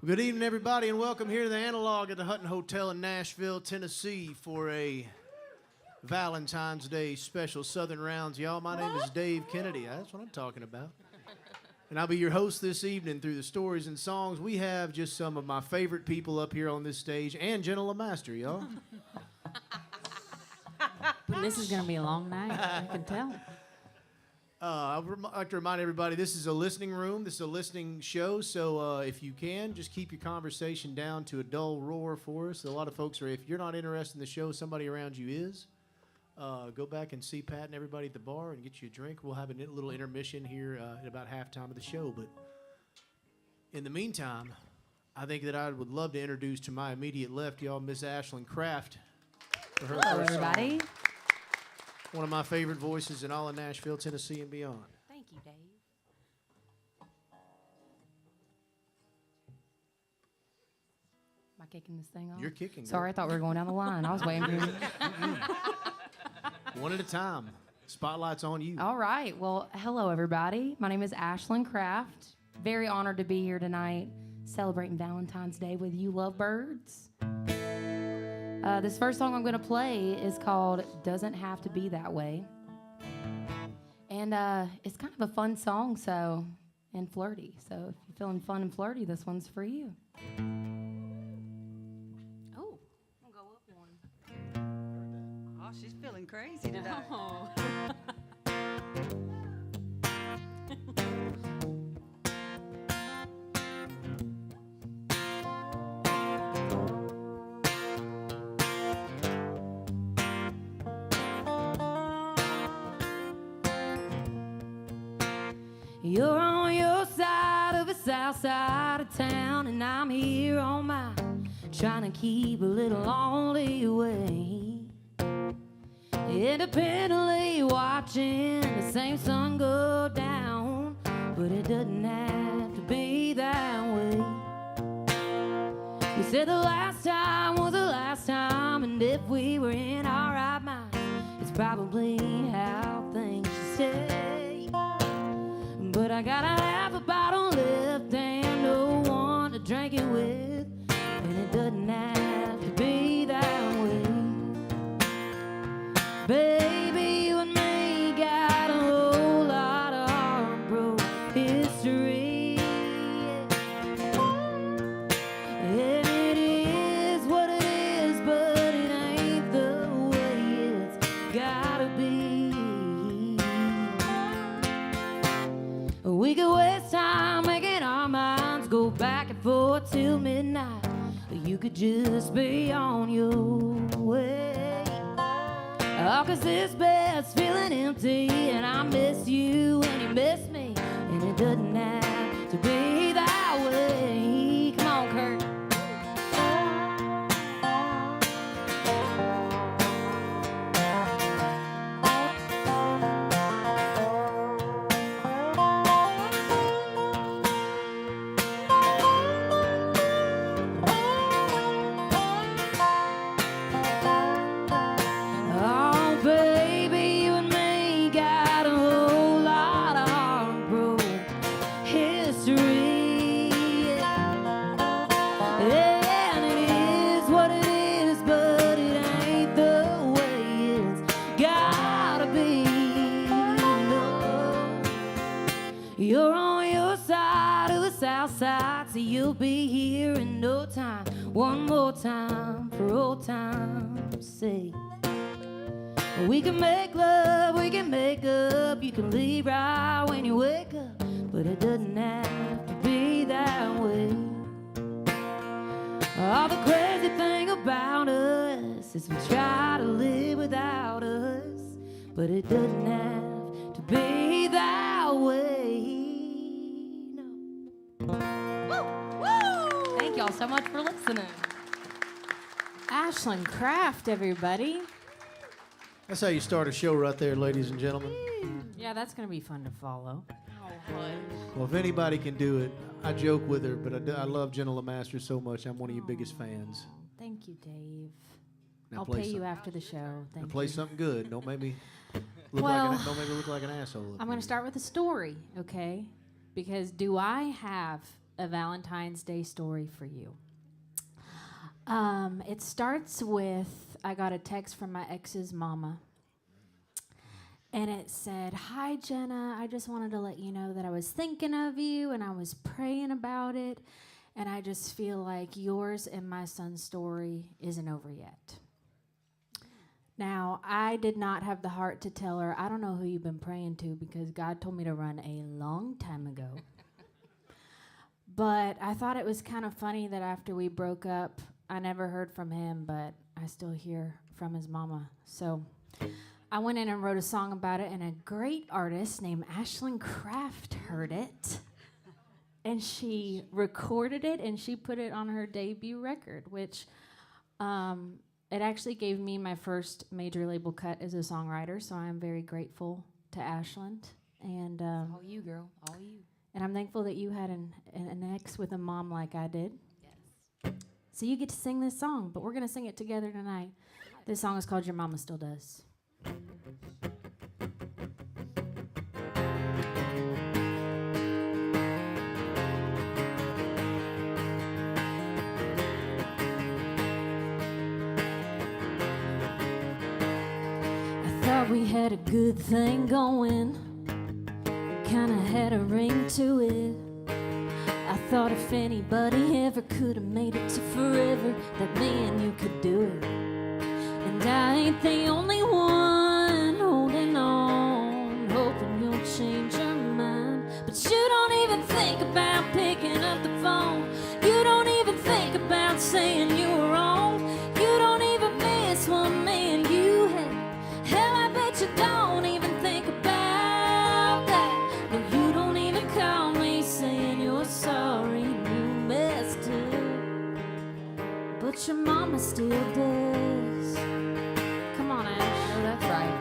Good evening, everybody, and welcome here to the Analog at the Hutton Hotel in Nashville, Tennessee for a Valentine's Day special Southern Rounds. Y'all, my name is Dave Kennedy. That's what I'm talking about. And I'll be your host this evening through the stories and songs. We have just some of my favorite people up here on this stage, and Jenna LaMaster, y'all. This is going to be a long night, I can tell. I'd like to remind everybody this is a listening room. This is a listening show, so if you can, just keep your conversation down to a dull roar for us. A lot of folks are, if you're not interested in the show, somebody around you is. Go back and see Pat and everybody at the bar and get you a drink. We'll have a little intermission here at about halftime of the show. But in the meantime, I think that I would love to introduce to my immediate left, y'all, Miss Ashland Craft. For her Hello, first everybody. song. One of my favorite voices in all of Nashville, Tennessee, and beyond. Thank you, Dave. Am I kicking this thing off? You're kicking. Sorry, I thought we were going down the line. I was waiting for you. One at a time. Spotlight's on you. All right. Well, hello, everybody. My name is Ashland Craft. Very honored to be here tonight celebrating Valentine's Day with you lovebirds. This first song I'm going to play is called Doesn't Have to Be That Way. And it's kind of a fun song, and flirty. So if you're feeling fun and flirty, this one's for you. Oh, I'm going to go up one. Oh, she's feeling crazy today. No. You're on your side of the south side of town, and I'm here on mine, trying to keep a little lonely away. Independently watching the same sun go down, but it doesn't have to be that way. We said the last time was the last time, and if we were in our right mind, it's probably how things should stay. But I got a half a bottle left and no one to drink it with, and it doesn't have to be that way. Baby, you and me got a whole lot of heartbroken history, and it is what it is, but it ain't the way it's gotta be. We could waste time making our minds go back and forth till midnight. You could just be on your way. Oh, 'cause this bed's feeling empty, and I miss you and you miss me, and it doesn't have to be that way. Come on, Kurt. You're on your side of the south side, so you'll be here in no time. One more time for old time's sake. We can make love, we can make up. You can leave right when you wake up, but it doesn't have to be that way. All the crazy thing about us is we try to live without us, but it doesn't have to be that way. No. Woo! Woo! Thank y'all so much for listening. Ashland Craft, everybody. That's how you start a show right there, ladies and gentlemen. Yeah, that's going to be fun to follow. Well, if anybody can do it, I joke with her, but I love Jenna LaMaster so much. I'm one of your biggest fans. Thank you, Dave. Now I'll play pay you something. after the show. Thank Play you. something good. Don't make me Well, don't make me look like an asshole. I'm going to start with a story, okay? Because do I have a Valentine's Day story for you. It starts with, I got a text from my ex's Momma. And it said, "Hi, Jenna. I just wanted to let you know that I was thinking of you and I was praying about it. And I just feel like yours and my son's story isn't over yet." Now, I did not have the heart to tell her, "I don't know who you've been praying to," because God told me to run a long time ago. But I thought it was kind of funny that after we broke up, I never heard from him, but I still hear from his mama. So I went in and wrote a song about it, and a great artist named Ashland Craft heard it. And she recorded it, and she put it on her debut record, which it actually gave me my first major label cut as a songwriter, so I'm very grateful to Ashland. And All you, girl. All you. and I'm thankful that you had an ex with a mom like I did. Yes. So you get to sing this song, but we're going to sing it together tonight. This song is called Your Mama Still Does. I thought we had a good thing going, kinda had a ring to it. I thought if anybody ever could have made it to forever, that me and you could do it. And I ain't the only one holding on, hoping you'll change your mind. But you don't even think about picking up the phone. You don't even think about saying you were wrong. You don't even miss one me and you had. Hell, I bet you don't even think about that. No, you don't even call me saying you're sorry and you messed up. But your mama still does. Come on, Ash. Oh, that's right.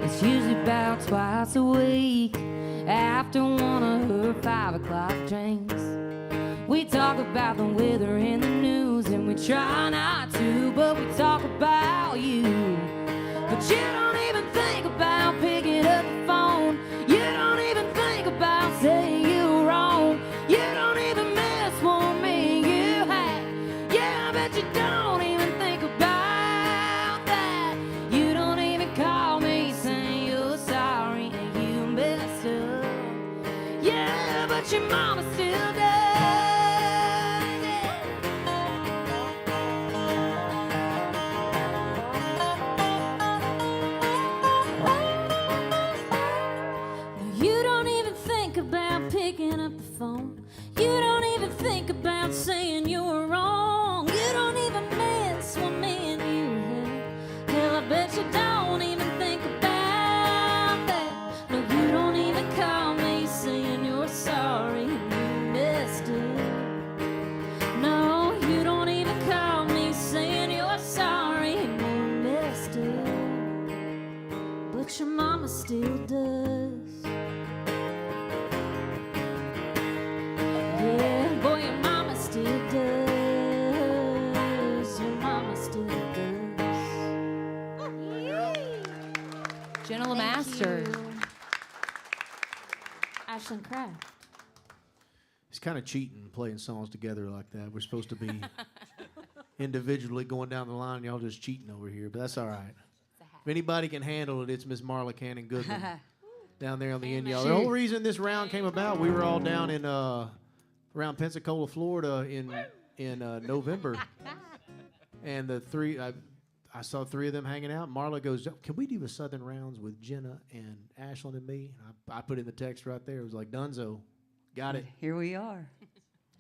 It's usually about twice a week after one of her 5 o'clock drinks. We talk about the weather in the news, and we try not to, but we talk about you. But you don't even think about picking up the phone. You don't even think about saying you were wrong. You don't even miss one me you had. Yeah, I bet you don't even think about that. You don't even call me saying you're sorry and you messed up. Yeah, but your mama still does. You don't even think about picking up the phone. You don't even think about saying you were wrong. You don't even miss what me and you had. Hell, I bet you don't even think about that. No, you don't even call me saying you're sorry and you messed up. No, you don't even call me saying you're sorry and you messed up. But your mama still does. Yeah, boy, your mama still does. Your mama still does. Jenna LaMaster. Thank you. Ashland Craft. It's kind of cheating playing songs together like that. We're supposed to be individually going down the line. Y'all just cheating over here, but that's all right. If anybody can handle it, it's Miss Marla Cannon-Goodman down there on the end, y'all. The whole reason this round came about, we were all down in around Pensacola, Florida in November, and the three I saw 3 of them hanging out. Marla goes, "Can we do a Southern Rounds with Jenna and Ashland and me?" And I put in the text right there. It was like, "Dunzo, got it." Here we are.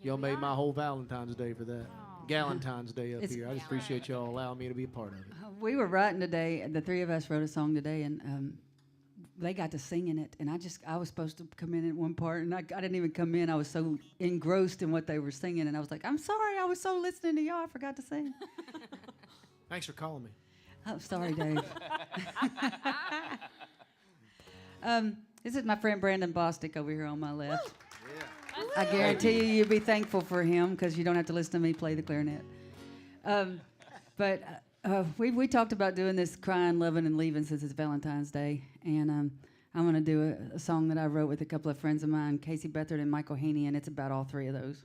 Y'all made my whole Valentine's Day for that. Galentine's Day up here. I just appreciate y'all allowing me to be a part of it. We were writing today. The 3 of us wrote a song today, and they got to singing it. And I was supposed to come in at one part, and I didn't even come in. I was so engrossed in what they were singing, and I was like, "I'm sorry. I was so listening to y'all. I forgot to sing." Thanks for calling me. Oh, sorry, Dave. This is my friend Brandon Bostic over here on my left. I guarantee you, you'll be thankful for him because you don't have to listen to me play the clarinet. But We talked about doing this crying, loving, and leaving since it's Valentine's Day, and I'm going to do a song that I wrote with a couple of friends of mine, Casey Beathard and Michael Haney, and it's about all three of those.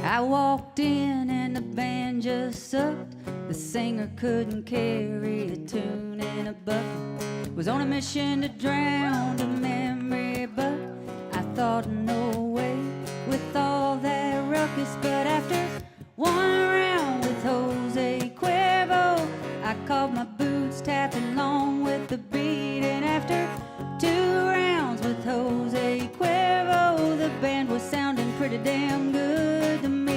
I walked in and the band just sucked. The singer couldn't carry a tune in a bucket. Was on a mission to drown the memory, but I thought no way with all that ruckus. But after one round with Jose Cuervo, I caught my boots tapped along with the beat. And after 2 rounds with Jose Cuervo, the band was sounding pretty damn good to me.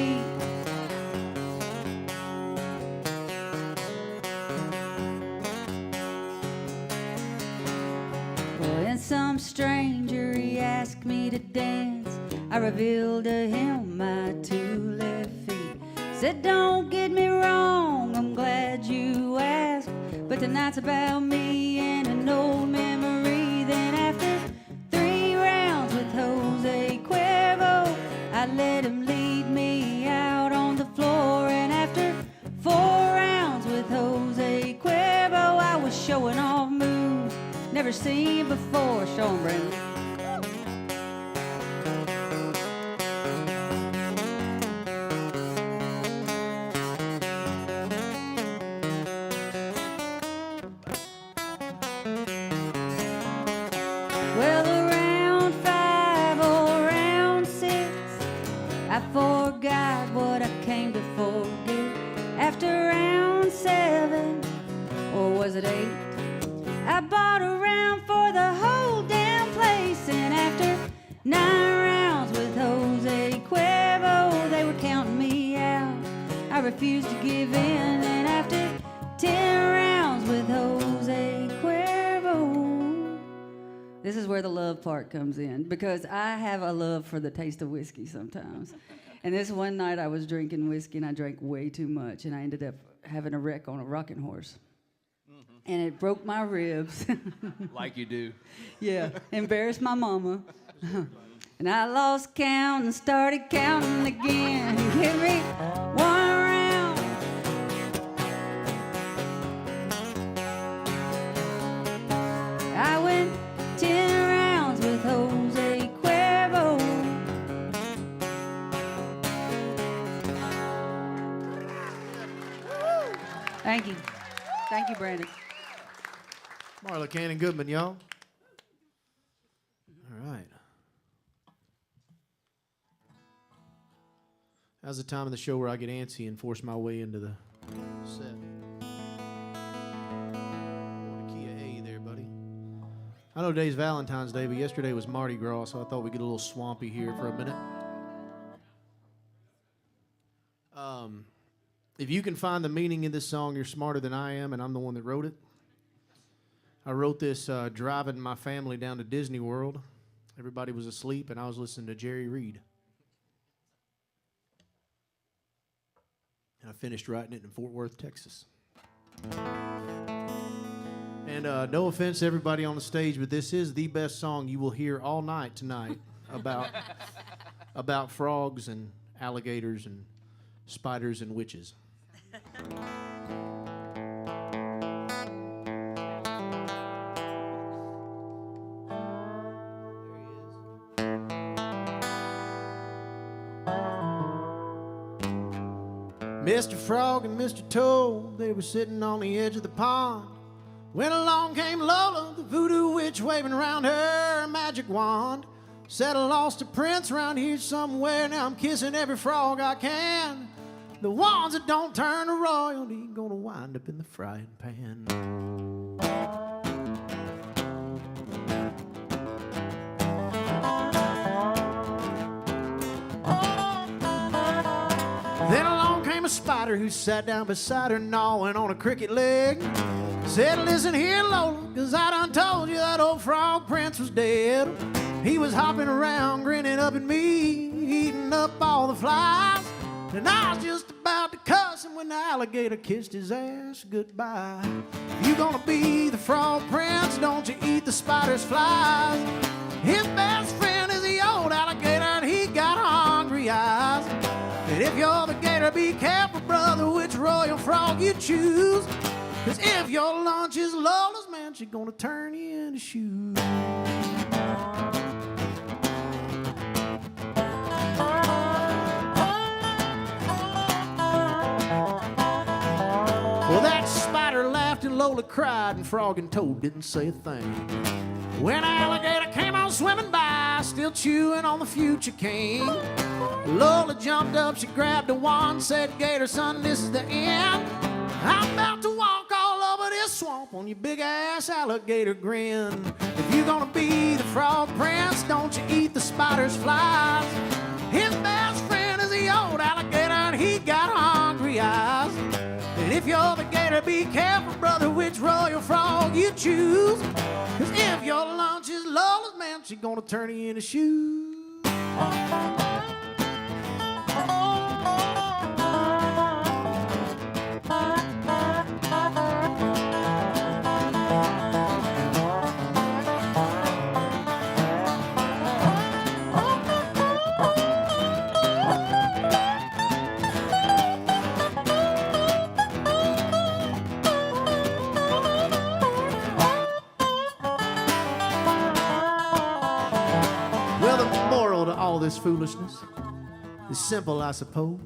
Some stranger, he asked me to dance. I revealed to him my 2 left feet. Said, don't get me wrong, I'm glad you asked, but tonight's about me and an old memory. Then after 3 rounds with Jose Cuervo, I let him lead me out on the floor. And after 4 rounds with Jose Cuervo, I was showing off moves never seen before. Show 'em, Brandon. Well, around 5 or around 6, I forgot what I came to forget. After round 7, or was it 8? I bought a round for the whole damn place. And after 9 rounds with Jose Cuervo, they were counting me out. I refused to give in. And after 10 rounds with Jose Cuervo, this is where the love part comes in, because I have a love for the taste of whiskey sometimes. And this one night I was drinking whiskey and I drank way too much, and I ended up having a wreck on a rocking horse. And it broke my ribs. Like you do. Yeah, embarrassed my mama. And I lost count and started counting again. Give me 1 round. I went 10 rounds with Jose Cuervo. Thank you. Thank you, Brandon. Marla Cannon-Goodman, y'all. All right. Now's the time of the show where I get antsy and force my way into the set. Key of A there, buddy. I know today's Valentine's Day, but yesterday was Mardi Gras, so I thought we'd get a little swampy here for a minute. If you can find the meaning in this song, you're smarter than I am, and I'm the one that wrote it. I wrote this driving my family down to Disney World. Everybody was asleep, and I was listening to Jerry Reed. And I finished writing it in Fort Worth, Texas. And no offense to everybody on the stage, but this is the best song you will hear all night tonight about frogs and alligators and spiders and witches. Mr. Frog and Mr. Toad, they were sitting on the edge of the pond when along came Lola, the voodoo witch, waving around her magic wand. Said I lost a prince around here somewhere, now I'm kissing every frog I can. The ones that don't turn to royalty gonna wind up in the frying pan. Then along came a spider who sat down beside her, gnawing on a cricket leg. Said, listen here, Lola, 'cause I done told you that old frog prince was dead. He was hopping around, grinning up at me, eating up all the flies. And I was just about to cuss him when the alligator kissed his ass goodbye. If you gonna be the frog prince, don't you eat the spider's flies. His best friend is the old alligator, and he got hungry eyes. And if you're the gator, be careful, brother, which royal frog you choose. Cause if your lunch is Lola's, man, she's gonna turn you into shoes. Well, that spider laughed and Lola cried, and Frog and Toad didn't say a thing. When Alligator came on swimming by, still chewing on the future king, Lola jumped up, she grabbed a wand, said, Gator, son, this is the end. I'm about to walk all over this swamp on your big-ass alligator grin. If you're gonna be the frog prince, don't you eat the spider's flies. His best friend is the old alligator, and he got hungry eyes. And if you're the gator, be careful, brother, which royal frog you choose. Cause if your lunch is Lola's, man, she's gonna turn you into shoes. All this foolishness is simple, I suppose.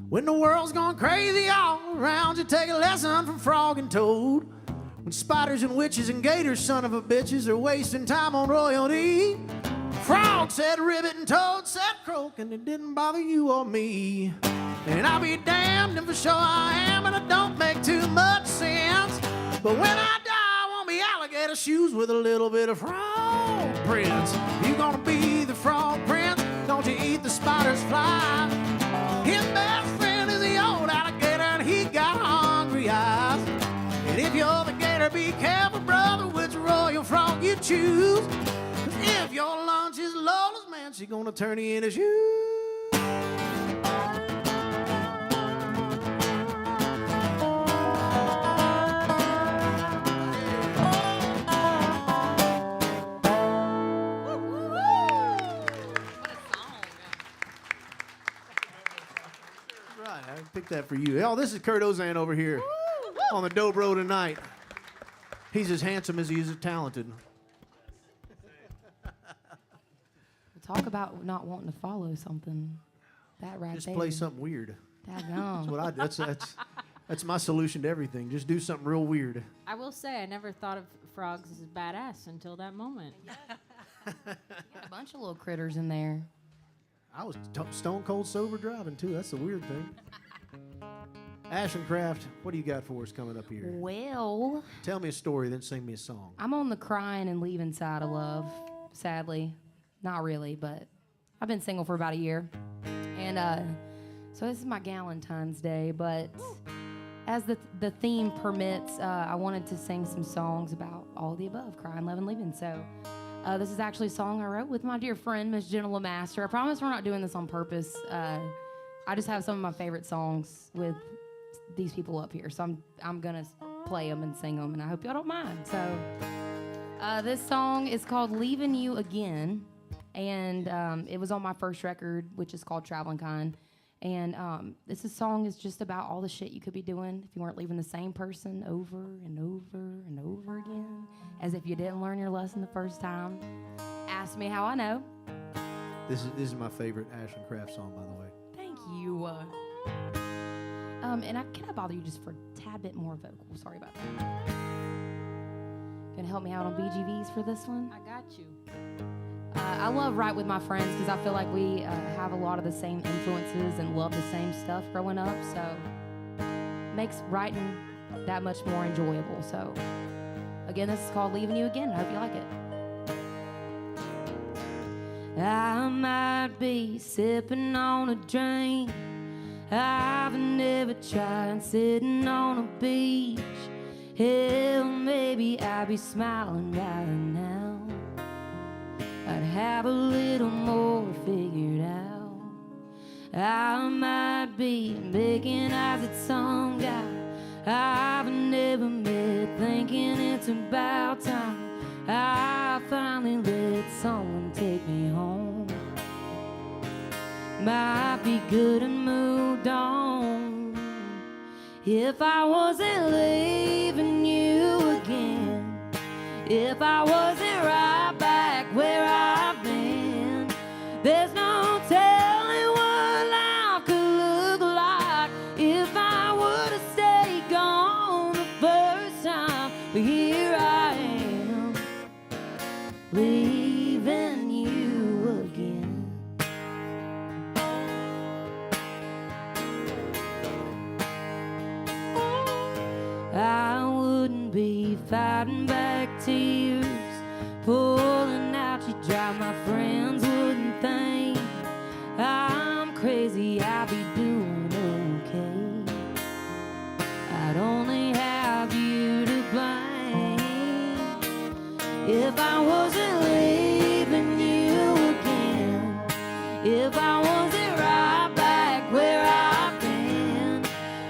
When the world's gone crazy all around you, take a lesson from Frog and Toad. When spiders and witches and gators, son of a bitches, are wasting time on royalty, Frog said ribbit and Toad said croak, and it didn't bother you or me. And I'll be damned if for sure I am, and it don't make too much sense. But when I die, I won't be alligator shoes with a little bit of frog prince. You gonna be the frog prince, don't you eat the spider's fly. His best friend is the old alligator, and he got hungry eyes. And if you're the gator, be careful, brother, which royal frog you choose. Cause if your lunch is Lola's, man, she's gonna turn you into shoes. I picked that for you. Oh, this is Kurt Ozan over here on the dobro tonight. He's as handsome as he is talented. Talk about not wanting to follow something. That right Just there. play something weird. Daggone. That's what I. That's my solution to everything. Just do something real weird. I will say I never thought of frogs as badass until that moment. Got a bunch of little critters in there. I was stone cold sober driving too. That's the weird thing. Ashland Craft, what do you got for us coming up here? Well, Tell me a story, then sing me a song. I'm on the crying and leaving side of love, sadly. Not really, but I've been single for about a year. And so this is my Galentine's Day, but as the theme permits, I wanted to sing some songs about all of the above, crying, loving, leaving. So this is actually a song I wrote with my dear friend, Miss Jenna LaMaster. I promise we're not doing this on purpose. I just have some of my favorite songs with these people up here, so I'm gonna play them and sing them, and I hope y'all don't mind. So this song is called "Leaving You Again," and it was on my first record, which is called "Traveling Kind." And this song is just about all the shit you could be doing if you weren't leaving the same person over and over and over again, as if you didn't learn your lesson the first time. Ask me how I know. This is my favorite Ashland Craft song, by the way. Thank you. And can I bother you just for a tad bit more vocal? Sorry about that. Gonna help me out on BGVs for this one? I got you. I love Right With My Friends because I feel like we have a lot of the same influences and love the same stuff growing up, so makes writing that much more enjoyable. So again, this is called Leaving You Again. I hope you like it. I might be sipping on a drink I've never tried, sitting on a beach. Hell, maybe I'd be smiling right now. I'd have a little more figured out. I might be making eyes at some guy I've never met, thinking it's about time I finally let someone take me home. Might be good and moved on if I wasn't leaving you again, if I wasn't right back where I've been. There's no telling what life could look like if I would have stayed gone the first time. But here I am, leaving you again. I wouldn't be fighting back tears, pulling out you dry. My friends wouldn't think I'm crazy, I'd be doing okay. I'd only have you to blame if I wasn't leaving you again, if I wasn't right back where I've been.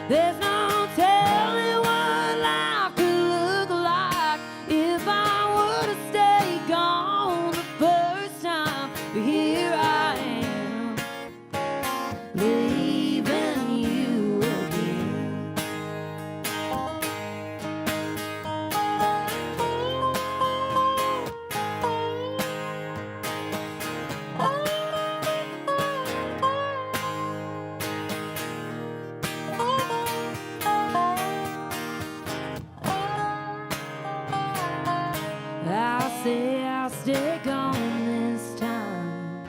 There's no telling what life could look like if I would have stayed gone the first time. But here I am, leaving you again. I'll say I'll stay gone this time.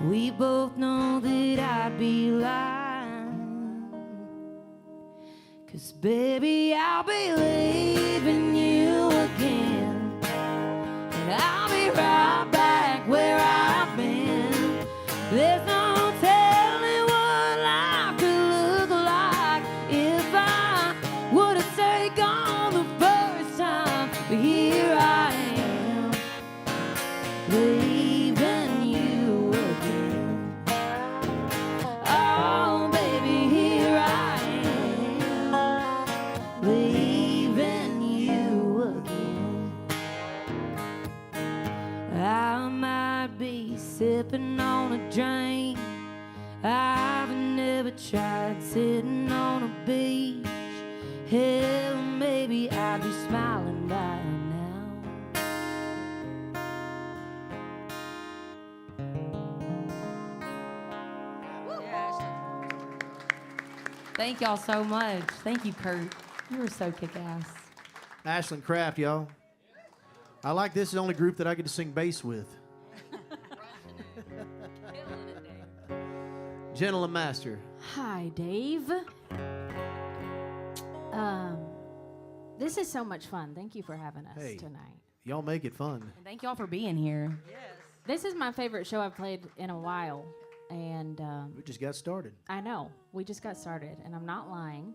We both know that I'd be lying, 'cause baby, I'll be leaving you again, and I'll be right back where I've been. There's no telling what life could look like if I would have stayed gone the first time. But here I am, leaving you again. Oh, baby, here I am, leaving you again. I might be sipping on a drink I've never tried, sitting on a beach. Hell, maybe I'd be smiling by now. Thank y'all so much. Thank you, Kurt. You were so kick-ass. Ashland Craft, y'all. I like this is the only group that I get to sing bass with. Jenna LaMaster. Hi, Dave. This is so much fun. Thank you for having us Hey. tonight. Y'all make it fun. And thank y'all for being here. This is my favorite show I've played in a while, and We just got started. I know we just got started, and I'm not lying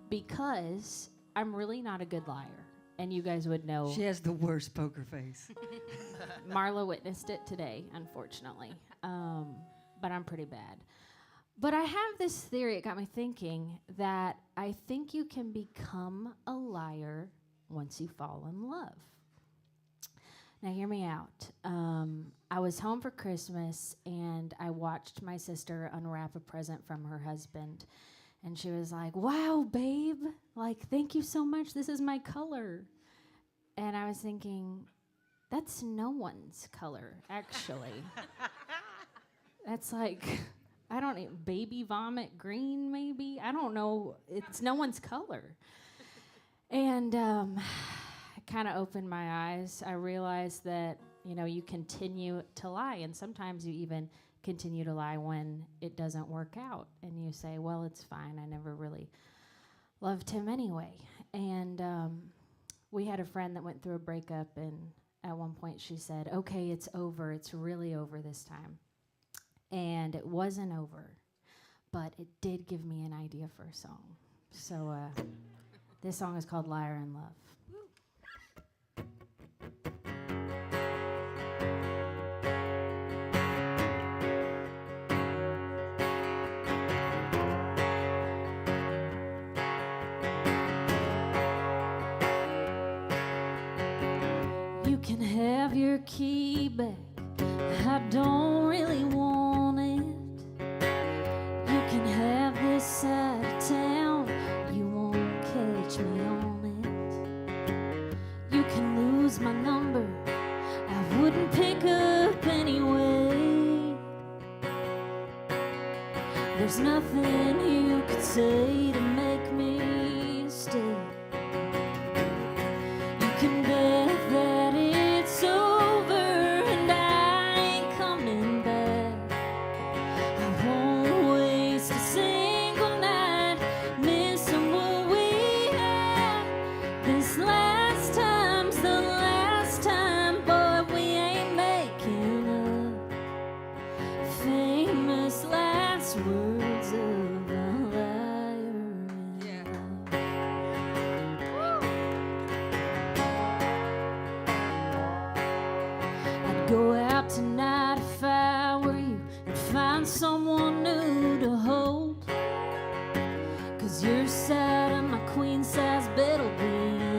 because I'm really not a good liar, and you guys would know. She has the worst poker face. Marla witnessed it today, unfortunately, but I'm pretty bad. But I have this theory, it got me thinking, that I think you can become a liar once you fall in love. Now, hear me out. I was home for Christmas, and I watched my sister unwrap a present from her husband. And she was like, "Wow, babe, like, thank you so much. This is my color." And I was thinking, that's no one's color, actually. That's like, I don't know, baby vomit green, maybe? I don't know. It's no one's color. And I kind of opened my eyes. I realized that, you know, you continue to lie, and sometimes you even continue to lie when it doesn't work out. And you say, well, it's fine. I never really loved him anyway. And we had a friend that went through a breakup, and at one point she said, okay, it's over. It's really over this time. And it wasn't over, but it did give me an idea for a song. So this song is called Liar in Love. can have your key back. I don't really want it. You can have this side of town. You won't catch me on it. You can lose my number. I wouldn't pick up anyway. There's nothing you could say to make me stay. You can bet that it's over and I ain't coming back. I won't waste a single night missing what we had. This last time's the last time, boy, we ain't making up. Famous last words of a liar in love. I'd go out tonight if I were you and find someone new to hold. 'Cause your side of my queen size bed'll be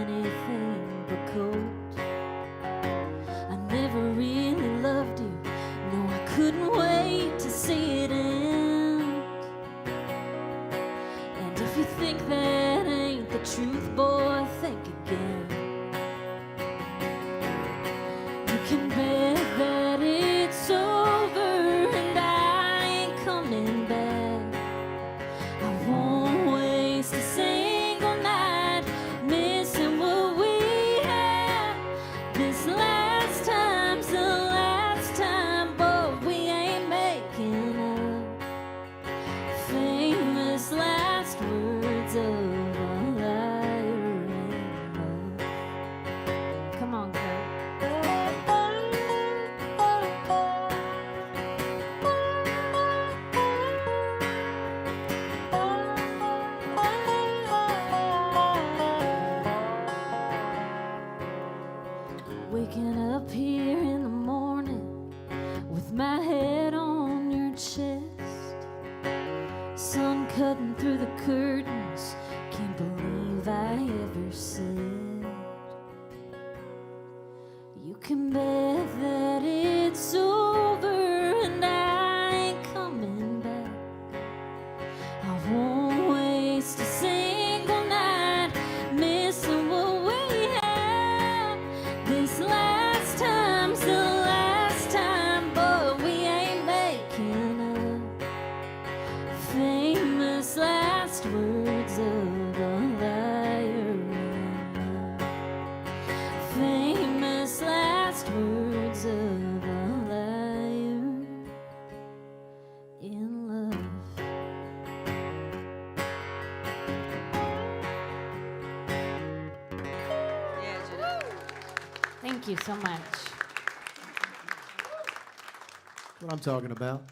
anything but cold. I never really loved you. No, I couldn't wait to see it end. And if you think that ain't the truth, boy, think again. You can bet that it's over and I ain't coming back. I won't waste a single night missing what we had. This last time's the last time, but we ain't making up. Famous last words of a liar in love. Come on, Kurt. Waking up here in the morning with my head on your chest, sun cutting through the curtains, can't believe I ever said. You can bet that it's over and I ain't coming back. I won't waste a single night missing what we had. This last time's the last time, but we ain't making up. Famous last words of a liar in love. Famous last words of a liar in love. Thank you so much. What I'm talking about.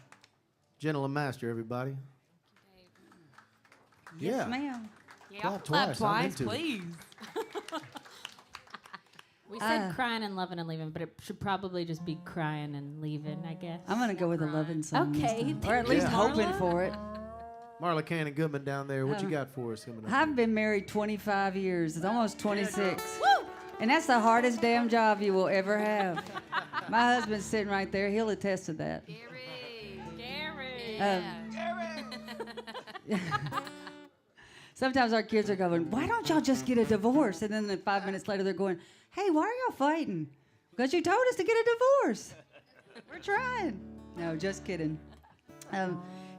Jenna LaMaster, everybody. Yes, Yeah. ma'am. Yeah, Clap twice. I'm into it. please. We said crying and loving and leaving, but it should probably just be crying and leaving, I guess. I'm gonna go with a loving song. this Okay, time. Or at thank least you, hoping Marla. for it. Marla Cannon-Goodman down there. What you got for us coming up? I've been married 25 years. It's almost 26. And that's the hardest damn job you will ever have. My husband's sitting right there. He'll attest to that. Gary. Sometimes our kids are going, why don't y'all just get a divorce? And then 5 minutes later, they're going, hey, why are y'all fighting? Because you told us to get a divorce. We're trying. No, just kidding.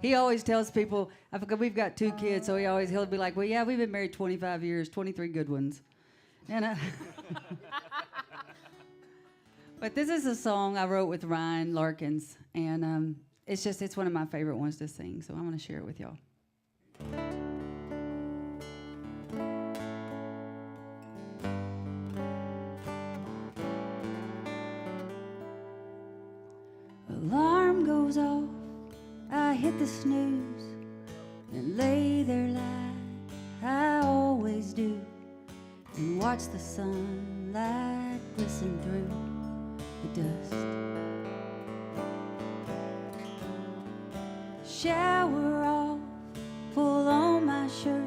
He always tells people, I forgot we've got 2 kids, so he'll be like, well, yeah, we've been married 25 years, 23 good ones. And but this is a song I wrote with Ryan Larkins, and it's one of my favorite ones to sing, so I'm going to share it with y'all. Alarm goes off, I hit the snooze and lay there like I always do, and watch the sunlight glisten through the dust. Shower off, pull on my shirt,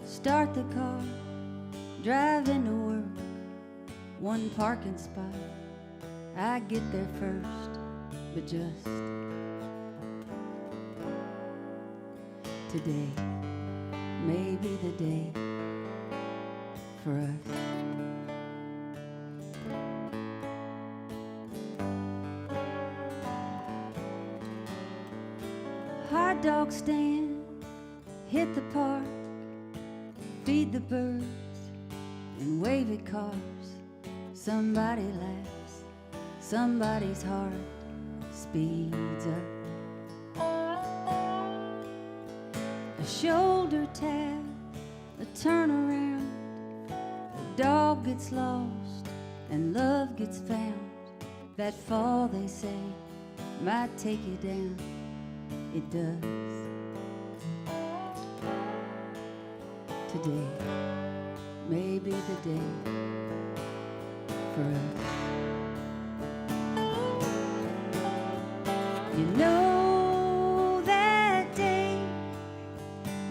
start the car, drive into work, one parking spot. I get there first, but just today may be the day for us. Hot dog stand, hit the park, feed the birds and wavy cars. Somebody laughs, somebody's heart speeds up. A shoulder tap, a turnaround, the dog gets lost and love gets found. That fall, they say, might take you down. It does. Today may be the day for us. You know that day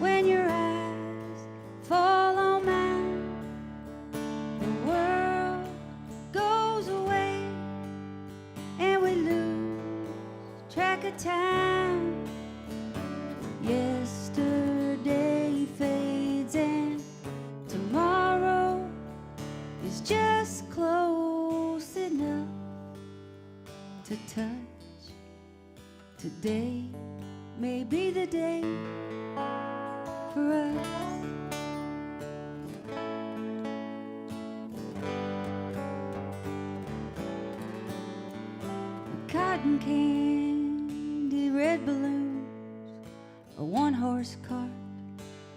when your eyes fall on mine, the world goes away and we lose track of time. Yesterday fades and tomorrow is just close enough to touch. Today may be the day for us. A cotton candy, red balloons, a one-horse cart,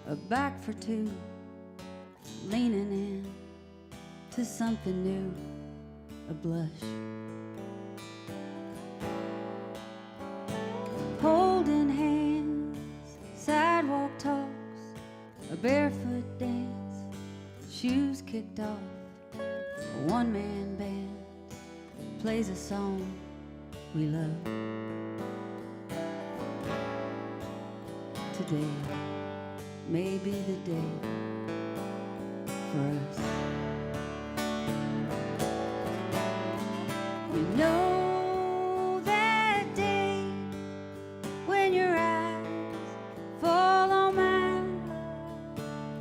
a bike for two, leaning in to something new, a blush. Holding hands, sidewalk talks, a barefoot dance, shoes kicked off, a one-man band plays a song we love. Today may be the day for us. You know that day when your eyes fall on mine,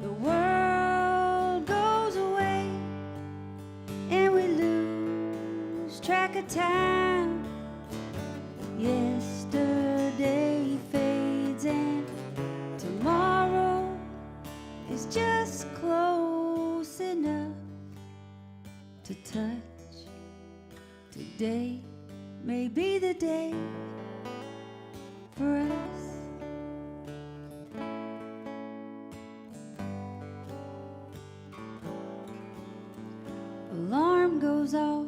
the world goes away and we lose track of time. Yesterday fades and tomorrow is just close enough to touch. Today may be the day for us. Alarm goes off,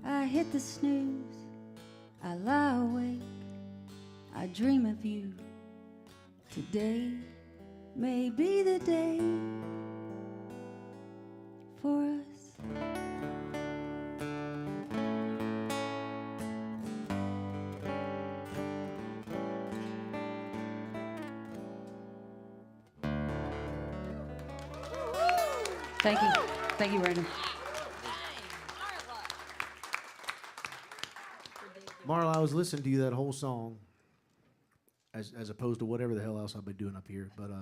I hit the snooze, I lie awake, I dream of you. Today may be the day for us. Thank you. Thank you, Brandon. Marla, I was listening to you that whole song, as opposed to whatever the hell else I've been doing up here. But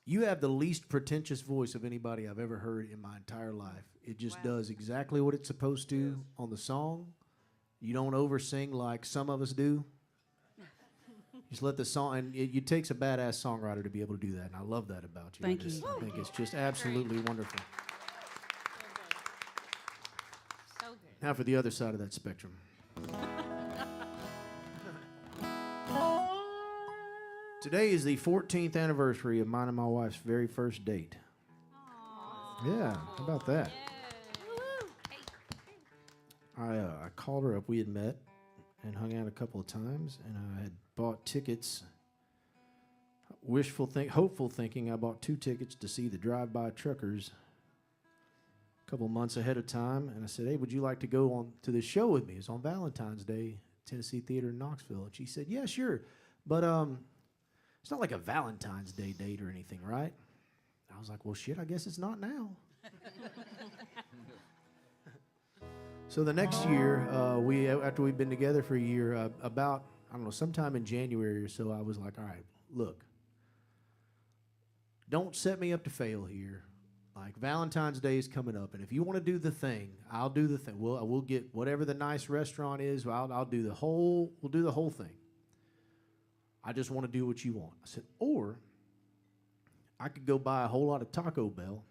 you have the least pretentious voice of anybody I've ever heard in my entire life. It just does exactly what it's supposed to on the song. You don't oversing like some of us do. Just let the song, and it takes a badass songwriter to be able to do that, and I love that about you. Thank you. I think it's just absolutely wonderful. So good. Now for the other side of that spectrum. Today is the 14th anniversary of mine and my wife's very first date. Aww. Yeah, how about that? I called her up. We had met and hung out a couple of times, and I had bought tickets. Hopeful thinking, I bought 2 tickets to see the Drive-By Truckers a couple months ahead of time, and I said, "Hey, would you like to go on to this show with me?" It's on Valentine's Day, Tennessee Theater in Knoxville. And she said, "Yeah, sure, but it's not like a Valentine's Day date or anything, right?" I was like, "Well, shit, I guess it's not now." So the next year, after we'd been together for a year, about, I don't know, sometime in January or so, I was like, all right, look, don't set me up to fail here. Like, Valentine's Day is coming up, and if you want to do the thing, I'll do the thing. We'll get whatever the nice restaurant is. We'll do the whole thing. I just want to do what you want. I said, or I could go buy a whole lot of Taco Bell,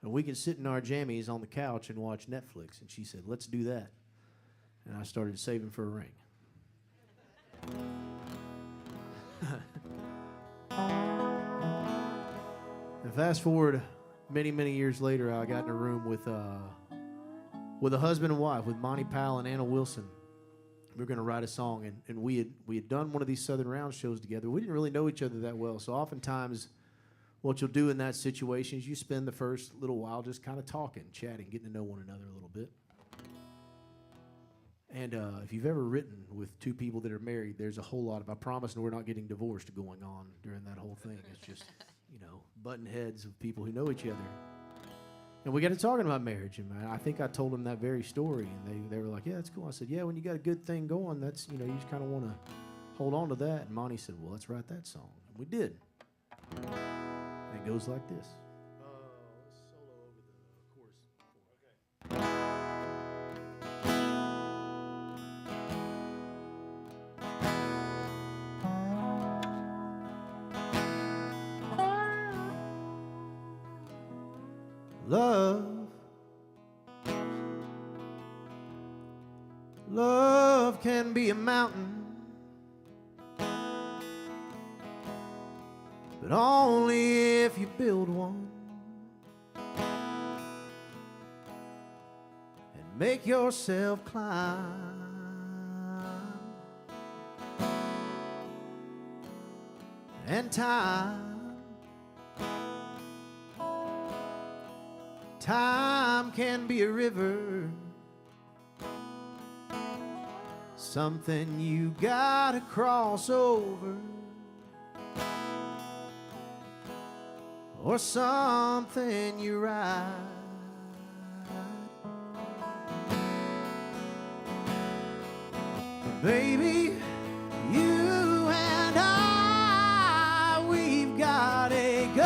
and we can sit in our jammies on the couch and watch Netflix. And she said, let's do that. And I started saving for a ring. And fast forward many, many years later, I got in a room with a husband and wife, with Monty Powell and Anna Wilson. We were going to write a song, and we had done one of these Southern Round shows together. We didn't really know each other that well, so oftentimes what you'll do in that situation is you spend the first little while just kind of talking, chatting, getting to know one another a little bit. And if you've ever written with two people that are married, there's a whole lot of, I promise, and we're not getting divorced going on during that whole thing. It's just, button heads of people who know each other. And we got to talking about marriage, and I think I told them that very story, and they were like, yeah, that's cool. I said, yeah, when you got a good thing going, that's, you just kind of want to hold on to that. And Monty said, well, let's write that song. And we did. And it goes like this. Let's solo over the chorus. Okay. Love can be a mountain, but only if you build one and make yourself climb. And time can be a river, something you gotta cross over, or something you ride. Baby, you and I, we've got a good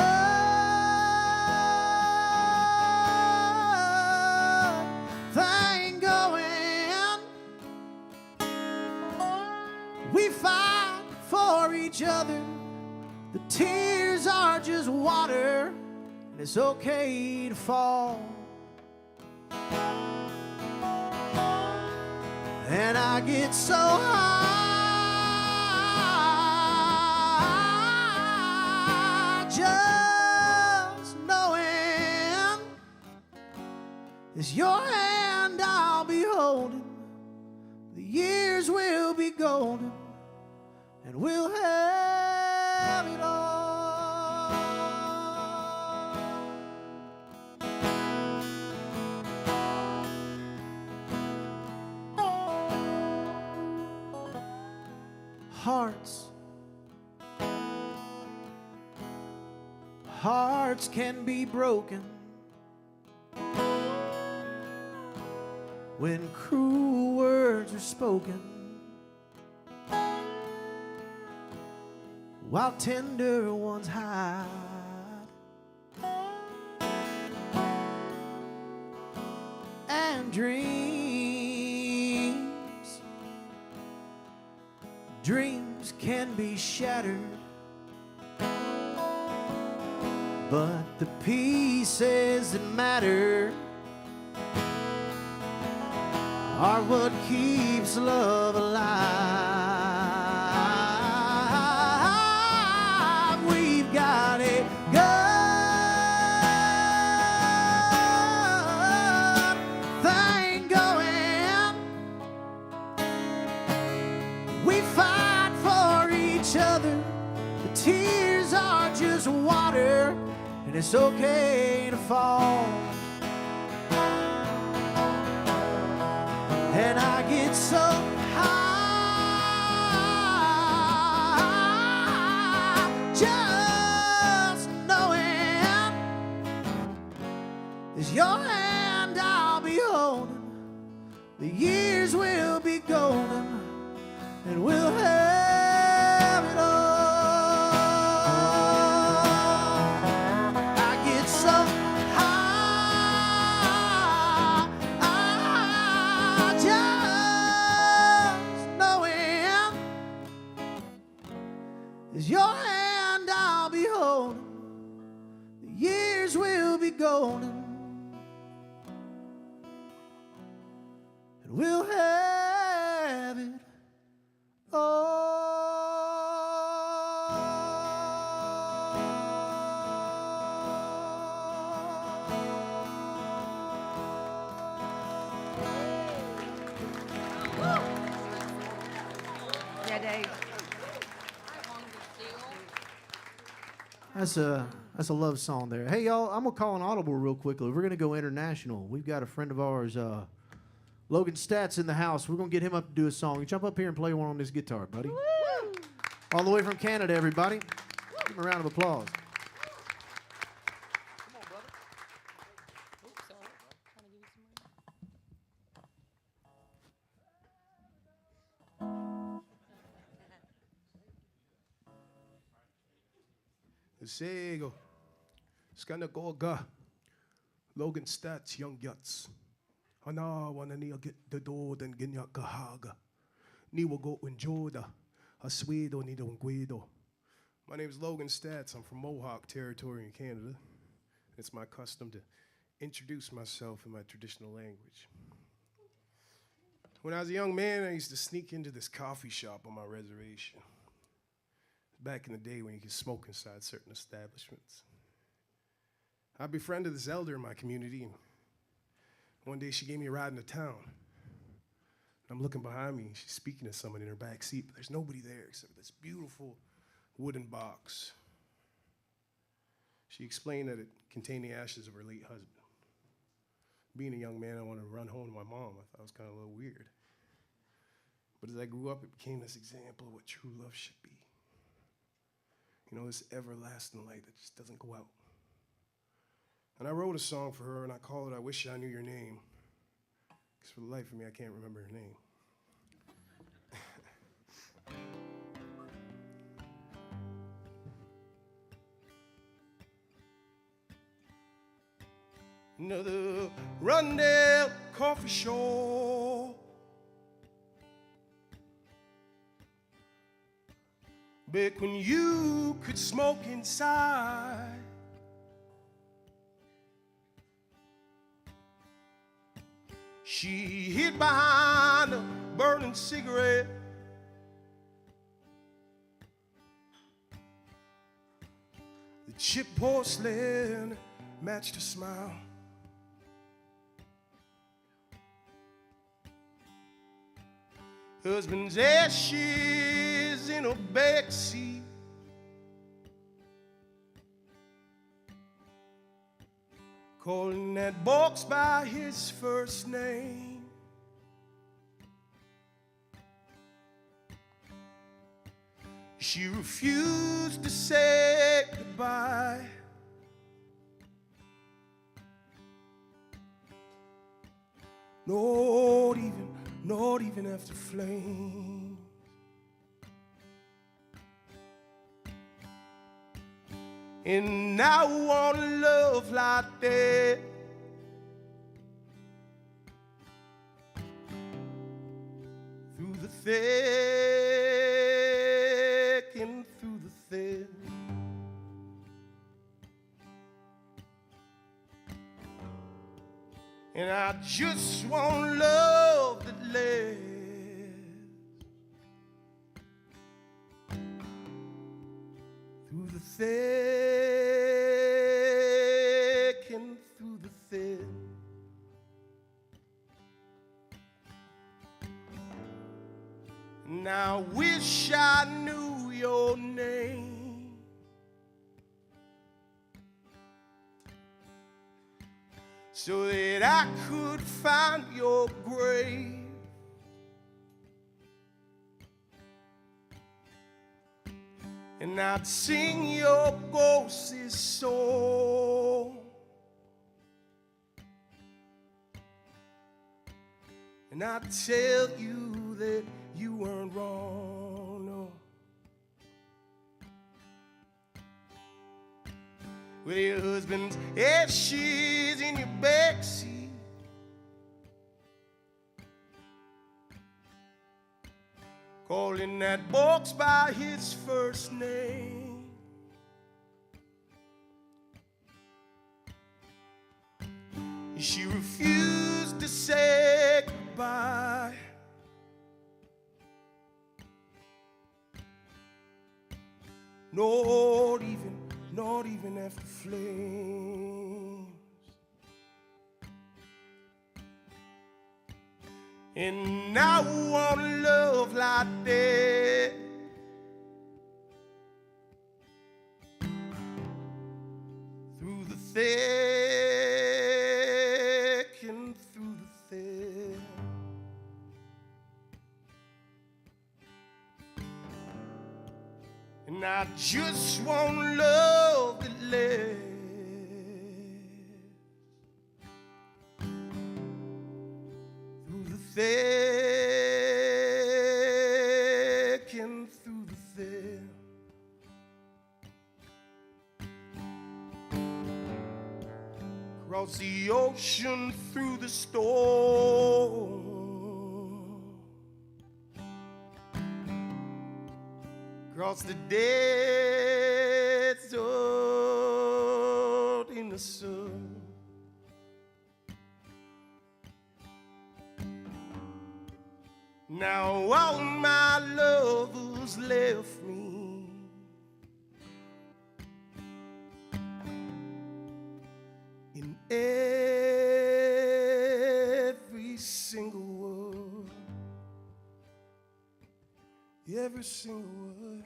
thing going. We fight for each other. The tears are just water, and it's okay to fall. And I get so high just knowing it's your hand I'll be holding. The years will be golden, and we'll have it all. Hearts can be broken when cruel words are spoken, while tender ones hide. And dreams can be shattered, but the pieces that matter are what keeps love alive. We've got a good thing going. We fight for each other. The tears are just water, and it's okay to fall. And I get so high just knowing it's your hand I'll be holding. The years will be golden, and we'll have it all. I get so high, just knowing is your hand I'll be holding. The years will be golden, and we'll have it Yeah, Dave. That's a love song there. Hey, y'all, I'm going to call an audible real quickly. We're going to go international. We've got a friend of ours, Logan Staats, in the house. We're going to get him up to do a song. You jump up here and play one on this guitar, buddy. Woo! All the way from Canada, everybody. Give him a round of applause. Come on, brother. Oops, sorry. Trying to give you some Sego, Skanagoga, Logan Staats, Young Yuts. Hana wana niya get the door then ginya kahaga. Niwa go enjoda, Aswedo ni don guido. My name is Logan Staats. I'm from Mohawk territory in Canada. It's my custom to introduce myself in my traditional language. When I was a young man, I used to sneak into this coffee shop on my reservation. Back in the day when you could smoke inside certain establishments. I befriended this elder in my community, and one day she gave me a ride into town. And I'm looking behind me, and she's speaking to someone in her back seat, but there's nobody there except this beautiful wooden box. She explained that it contained the ashes of her late husband. Being a young man, I wanted to run home to my mom. I thought it was kind of a little weird. But as I grew up, it became this example of what true love should be. You know, this everlasting light that just doesn't go out. And I wrote a song for her, and I called it I Wish I Knew Your Name. Because for the life of me, I can't remember her name. Another rundown coffee shop. Back when you could smoke inside. She hid behind a burning cigarette. The chipped porcelain matched her smile. Husband's ashes in a backseat. Calling that box by his first name. She refused to say goodbye. Not even after flames. And I want love like that. Through the thick and through the thin. And I just want love that lasts. Through the thick and through the thin. And I wish I knew your name. So that I could find your grave. And I'd sing your ghost's song. And I tell you that you weren't wrong, no. With your husband's ashes in your backseat, calling that box by his first name. She refused to say goodbye. Not even after flames. And I want love like that. Through the thick and through the thin. And I just want love that lasts. Through the thick and through the thin. Across the ocean, through the storm. Across the desert in the sun. Now all my lovers left me. In every single word. Every single word.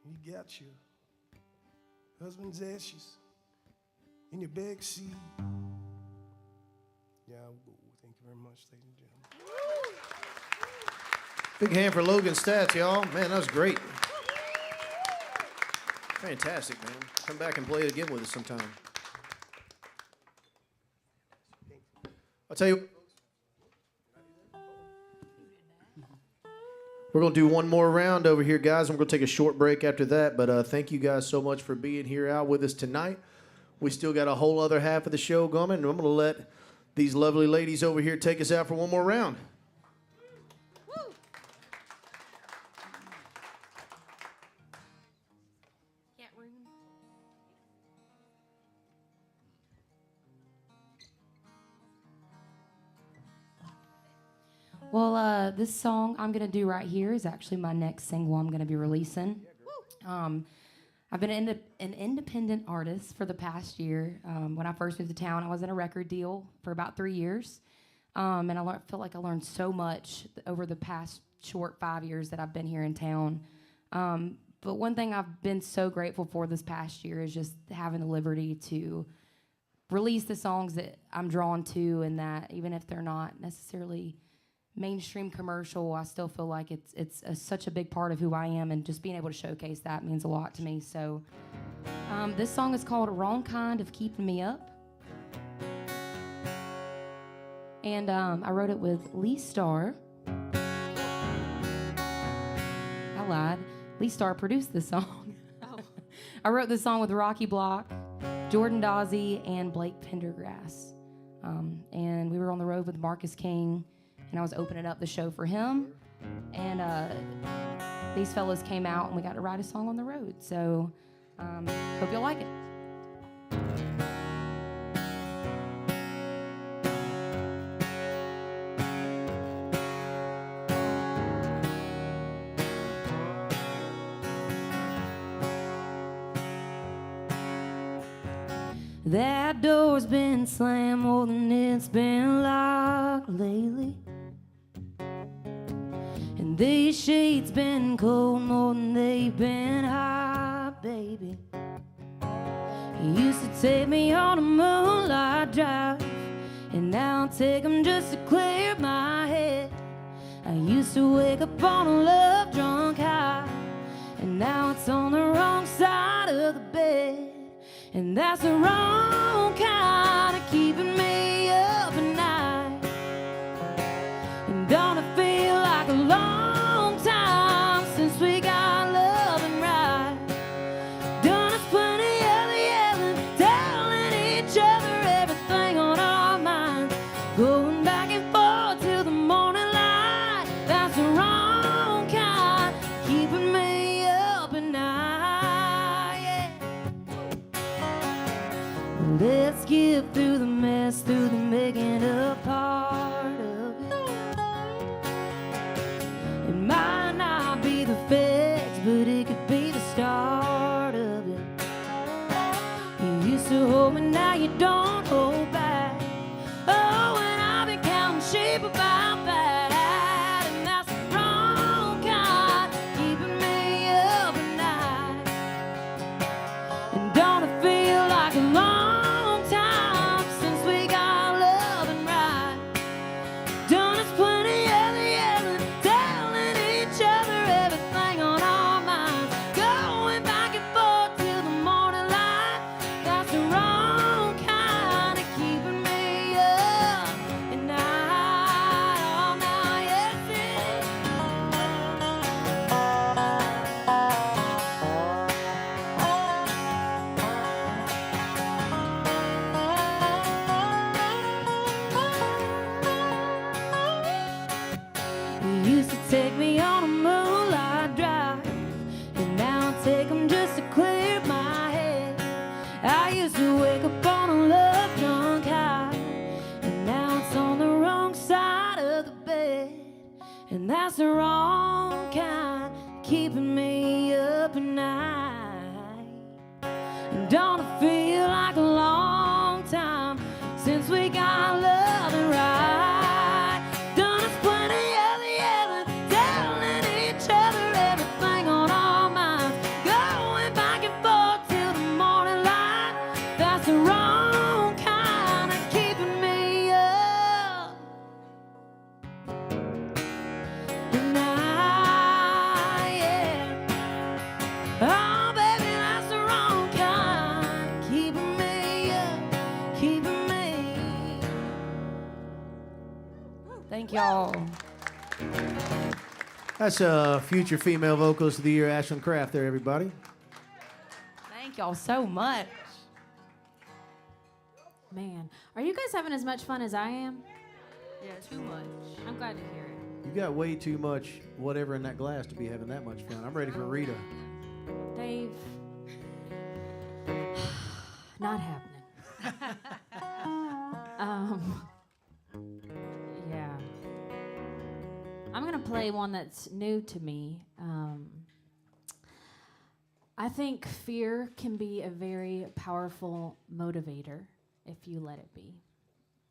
You got your husband's ashes in your back seat. Yeah, thank you very much, ladies and gentlemen. Big hand for Logan Staats, y'all. Man, that was great. Fantastic, man. Come back and play it again with us sometime. I'll tell you. We're going to do one more round over here, guys, and we're going to take a short break after that. But thank you guys so much for being here out with us tonight. We still got a whole other half of the show going, and I'm going to let these lovely ladies over here take us out for one more round. Well, this song I'm going to do right here is actually my next single I'm going to be releasing. I've been an independent artist for the past year. When I first moved to town, I was in a record deal for about 3 years. And I feel like I learned so much over the past short 5 years that I've been here in town. But one thing I've been so grateful for this past year is just having the liberty to release the songs that I'm drawn to, and that even if they're not necessarily mainstream commercial, I still feel like it's such a big part of who I am, and just being able to showcase that means a lot to me. So this song is called Wrong Kind of Keeping Me Up. And I wrote it with Lee Starr. I lied. Lee Starr produced this song. I wrote this song with Rocky Block, Jordan Dawsey, and Blake Pendergrass. And we were on the road with Marcus King, and I was opening up the show for him. And these fellas came out, and we got to write a song on the road. So hope you'll like it. That door's been slammed more than it's been locked lately. And these sheets been cold more than they've been hot, baby. You used to take me on a moonlight drive, and now I take 'em just to clear my head. I used to wake up on a love-drunk high, and now it's on the wrong side of the bed. And that's the wrong kind of keeping me up at night. And that's the wrong kind, keeping me up at night. And don't it feel like a long time since we got love and right? Done us plenty of the other, telling each other everything on our minds, going back and forth till the morning light. That's the wrong kind of keeping me up. And oh, baby, that's the wrong kind, keeping me up, keeping me. Thank y'all. That's future female vocalist of the year, Ashland Craft there, everybody. Thank y'all so much. Man, are you guys having as much fun as I am? Yeah, too much. I'm glad to hear it. You got way too much whatever in that glass to be having that much fun. I'm ready for Rita. Dave, not happening. Yeah. I'm gonna play one that's new to me. I think fear can be a very powerful motivator if you let it be.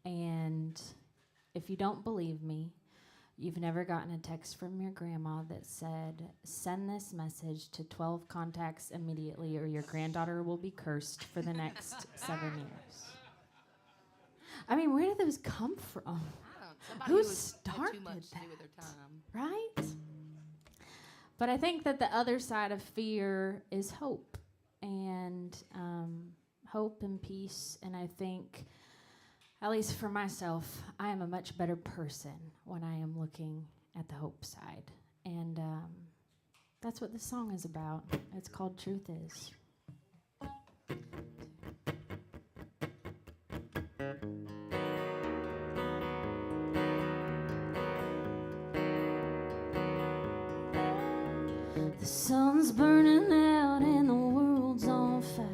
And if you don't believe me, you've never gotten a text from your grandma that said, send this message to 12 contacts immediately or your granddaughter will be cursed for the next 7 years. I mean, where did those come from? Who started too much that? to do with their time. Right? But I think that the other side of fear is hope, and hope and peace. And I think, at least for myself, I am a much better person when I am looking at the hope side. And that's what this song is about. It's called Truth Is. The sun's burning out and the world's on fire.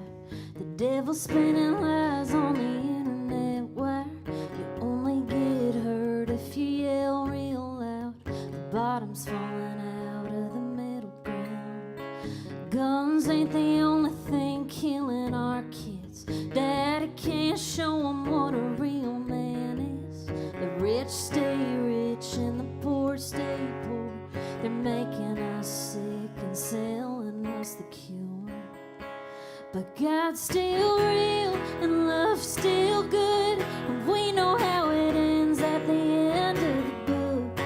The devil's spinning lies on the internet wire. You only get hurt if you yell real loud. The bottom's falling out of the middle ground. Guns ain't the only thing killing our kids. Daddy can't show them what a real man is. The rich stay rich and the poor stay poor. They're making us sick and selling us the cure. But God's still real and love's still good, and we know how it ends at the end of the book.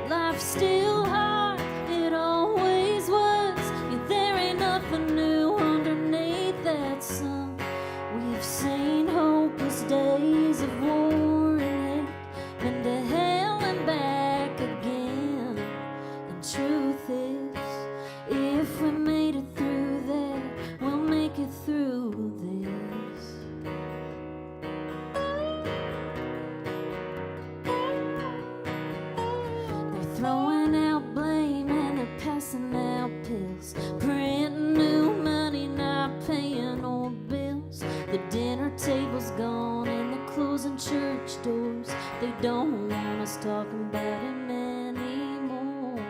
Life's still hard, it always was. Yeah, there ain't nothing new underneath that sun. We've seen hopeless days of war and hate, been to hell and back again. And truth is, if we made it through that, we'll make it through this. They're throwing out blame and they're passing out pills, printing new money, not paying old bills. The dinner table's gone and they're closing church doors. They don't want us talking about him anymore.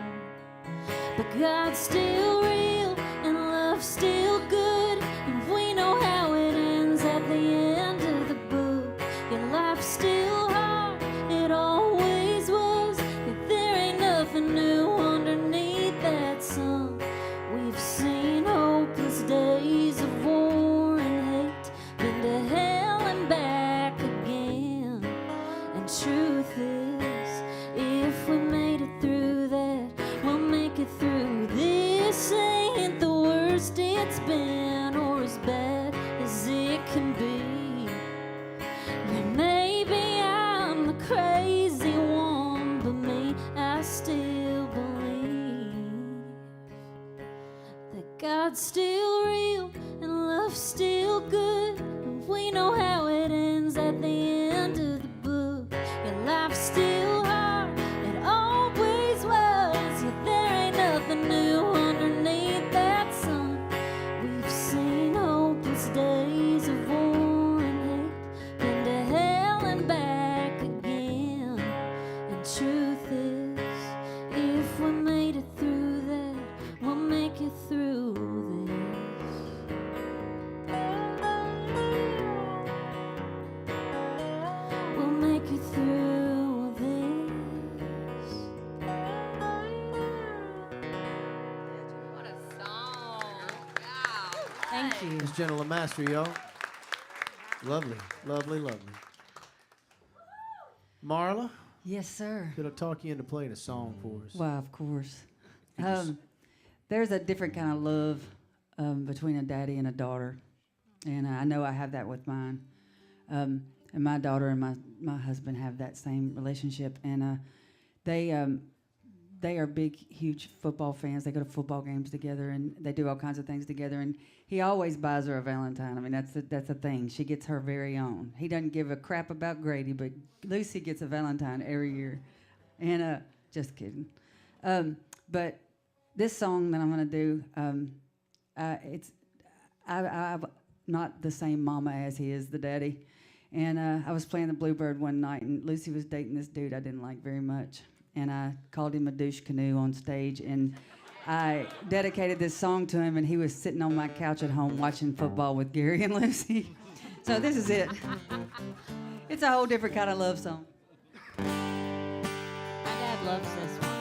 But God's still real and love's still good, and we know how it ends at the end of the book. Your life's still hard, it always was. Yet there ain't nothing new underneath that sun. We've seen hopeless days of war and hate, been to hell and back again. And truth is, if we made it through that, we'll make it through this. Ain't the worst it's been or as bad as it can be. Yeah, maybe I'm the crazy one, but me, I still believe that God's still real and love's still good, and we know how it ends at the end of the book. Your life's still hard, it always was. Yeah, there ain't nothing new underneath that sun. We've seen hopeless days of war and hate, been to hell and back again. And truth is, you. Miss Jenna LaMaster, y'all. Lovely, lovely, lovely. Marla, Yes, sir. could I talk you into playing a song for us? Why, of course. You just- There's a different kind of love between a daddy and a daughter, and I know I have that with mine. And my daughter and my husband have that same relationship, and they are big, huge football fans. They go to football games together, and they do all kinds of things together. And he always buys her a Valentine. I mean, that's a thing. She gets her very own. He doesn't give a crap about Grady, but Lucy gets a Valentine every year. And just kidding. But this song that I'm gonna do, I'm not the same mama as he is, the daddy. And I was playing the Bluebird one night, and Lucy was dating this dude I didn't like very much. And I called him a douche canoe on stage, and I dedicated this song to him, and he was sitting on my couch at home watching football with Gary and Lucy. So this is it. It's a whole different kind of love song. My dad loves this one.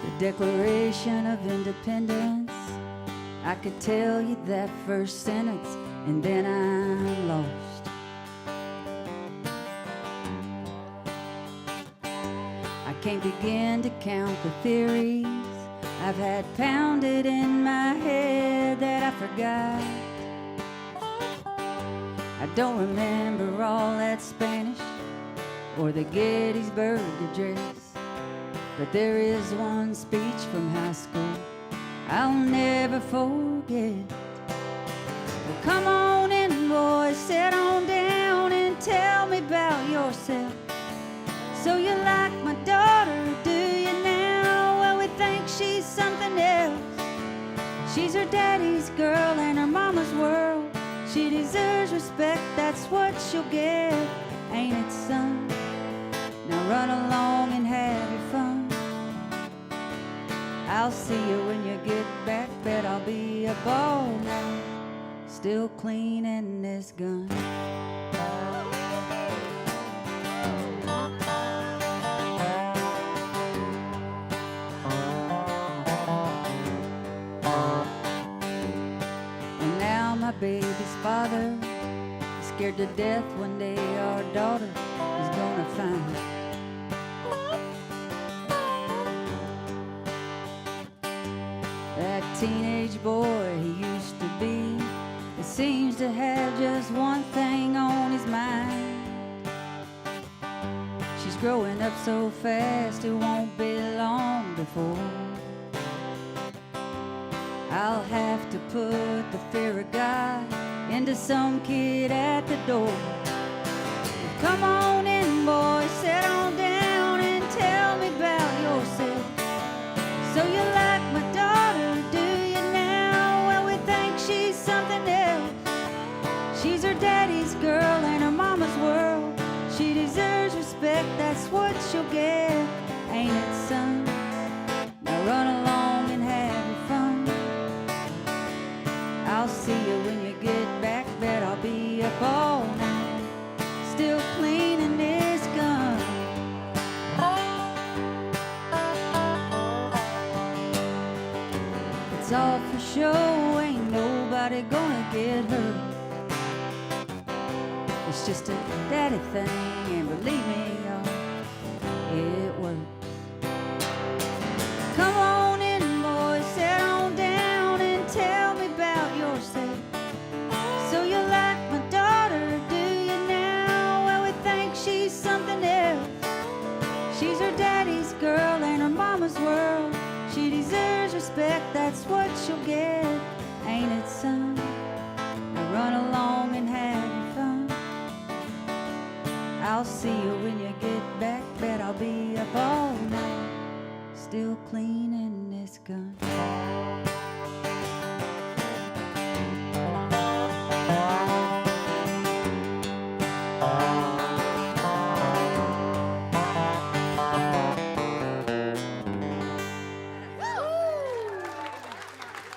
The Declaration of Independence, I could tell you that first sentence, and then I'm lost. I can't begin to count the theories I've had pounded in my head that I forgot. I don't remember all that Spanish or the Gettysburg Address, but there is one speech from high school I'll never forget. Well, come on in, boys, sit on down and tell me about yourself. So you like my daughter, do you now? Well, we think she's something else. She's her daddy's girl and her mama's world. She deserves respect, that's what she'll get, ain't it, son? Now run along and have your fun. I'll see you when you get back, bet I'll be a ball now, still cleaning this gun. And now my baby's father is scared to death one day our daughter is gonna find. That teenage boy he used to be, he seems to have just one thing on his mind. She's growing up so fast, it won't be long before I'll have to put the fear of God into some kid at the door. Come on in, boy, sit on down and tell me about yourself. So you like my daughter, do you now? Well, we think she's something else. She's her daddy's girl and her mama's world. She deserves respect, that's what she'll get, ain't it, son? Now run along and have your fun. I'll see you when you get back, bet I'll be up all night, still cleaning this gun. It's all for show, ain't nobody gonna get hurt. It's just a daddy thing, and believe me, y'all, it works. Come on in, boys, sit on down and tell me about yourself. So you like my daughter, do you now? Well, we think she's something else. She's her daddy's girl and her mama's world. She deserves respect, that's what she'll get, ain't it, son? Now run along and have your fun. I'll see you when you get back, bet I'll be up all night, still cleaning this gun.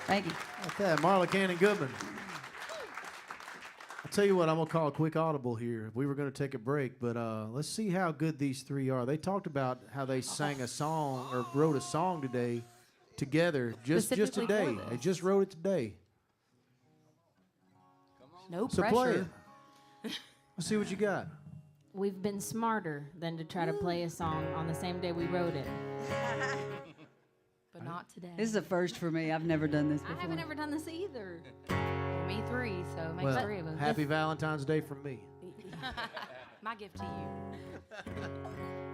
Thank you. Like that, Marla Cannon-Goodman. I tell you what, I'm gonna call a quick audible here. We were gonna take a break, but let's see how good these three are. They talked about how they sang a song or wrote a song today together, just Specifically today. for this. They just wrote it today. No So pressure. play it. Let's see what you got. We've been smarter than to try to play a song on the same day we wrote it. But not today. This is a first for me. I've never done this I before. haven't ever done this either. Me three, so it makes Well, three of us. happy Valentine's Day from me. My gift to you.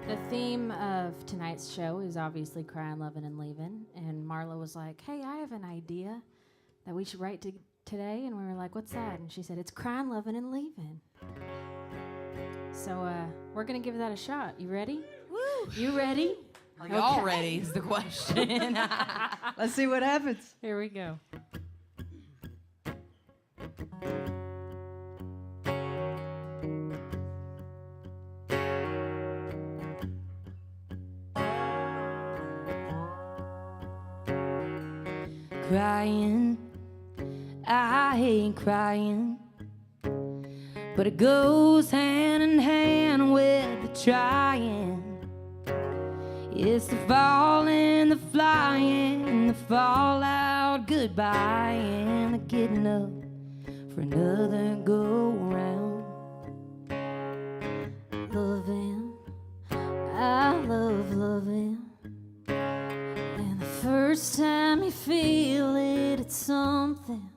The theme of tonight's show is obviously crying, loving, and leaving. And Marla was like, hey, I have an idea that we should write today. And we were like, what's that? And she said, it's crying, loving, and leaving. So we're going to give that a shot. You ready? Woo! You ready? Are y'all ready is the question. Let's see what happens. Here we go. Crying, I ain't crying, but it goes hand in hand with the trying. It's the falling, the flying, the fallout, goodbye, and the getting up for another go round. Loving, I love loving. And the first time you feel it, it's something.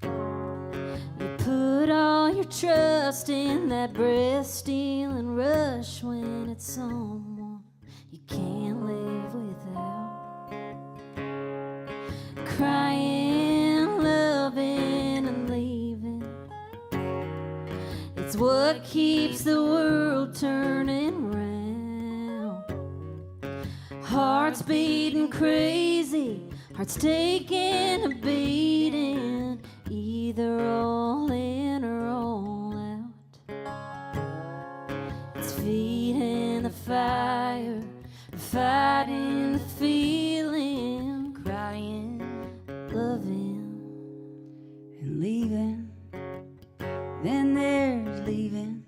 You put all your trust in that breath-stealing rush when it's someone you can't live without. Crying, loving, and leaving. It's what keeps the world turning round. Hearts beating crazy, hearts taking a beating, either all in or all out. It's feeding the fire, fighting the feeling, crying, loving, And leaving. Then there's leaving.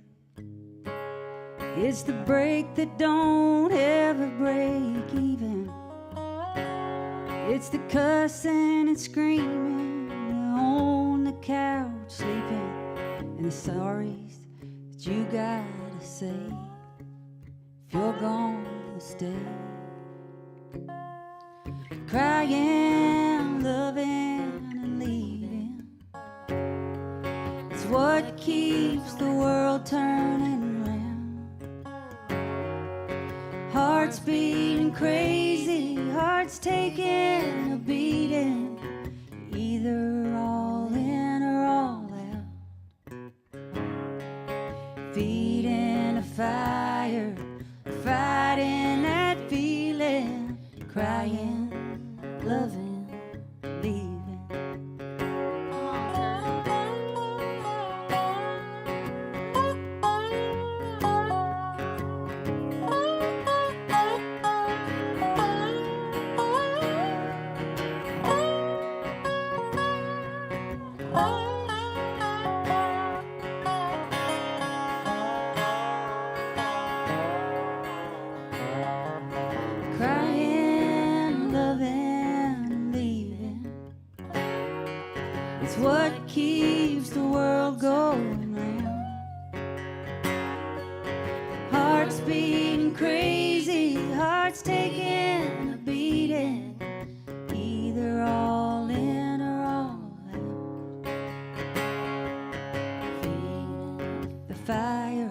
It's the break that don't ever break even. It's the cussing and screaming on the couch sleeping, and the sorries that you gotta say if you're gonna stay. Crying, loving, and leaving. It's what keeps the world turning round. Hearts beating crazy, hearts taking a beating, either all in or all out. Feeding a fire, fighting that feeling, crying, loving, leaving. Crying, loving, leaving. It's what keeps the world going round. Hearts beating crazy, hearts taking a beating, either all in or all out. Feeding the fire,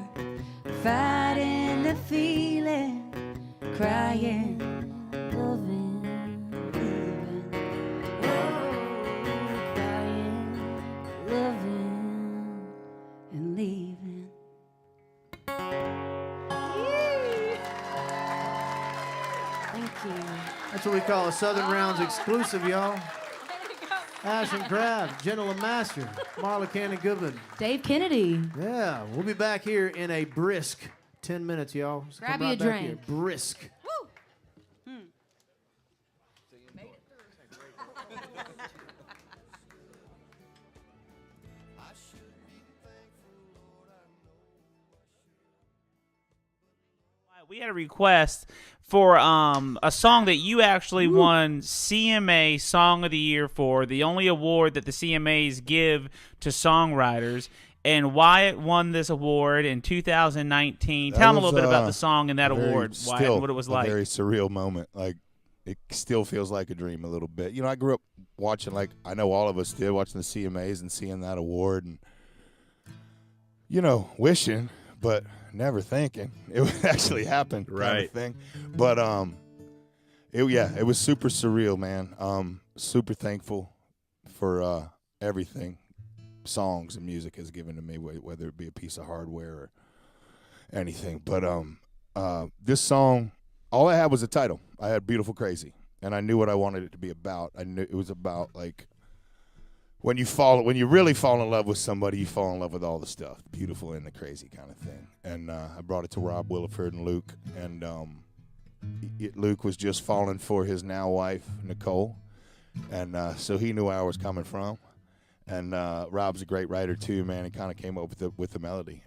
fighting the feeling, crying, loving, leaving. Oh, crying, loving, and leaving. Thank you. That's what we call a Southern Rounds exclusive, y'all. Ashland Craft, Jenna LaMaster, Marla Cannon-Goodman. Dave Kennedy. Yeah, we'll be back here in a brisk 10 minutes, y'all. So Grab come you a right back here. drink. Brisk. We had a request for a song that you actually won CMA Song of the Year for, the only award that the CMAs give to songwriters. And Wyatt won this award in 2019. Tell him a little bit about the song and that award, Wyatt, and what it was like. A very surreal moment. Like, it still feels like a dream a little bit. You know, I grew up watching, like I know all of us did, watching the CMAs and seeing that award and, you know, wishing, but never thinking it would actually happen, kind of thing. But it was super surreal, man. Super thankful for everything songs and music has given to me, whether it be a piece of hardware or anything. But this song, all I had was a title. I had Beautiful Crazy, and I knew what I wanted it to be about. I knew it was about, like, when you really fall in love with somebody, you fall in love with all the stuff, the beautiful and the crazy kind of thing. And I brought it to Rob Williford and Luke, and Luke was just falling for his now wife, Nicole, and so he knew where I was coming from. And Rob's a great writer too, man. He kind of came up with the melody.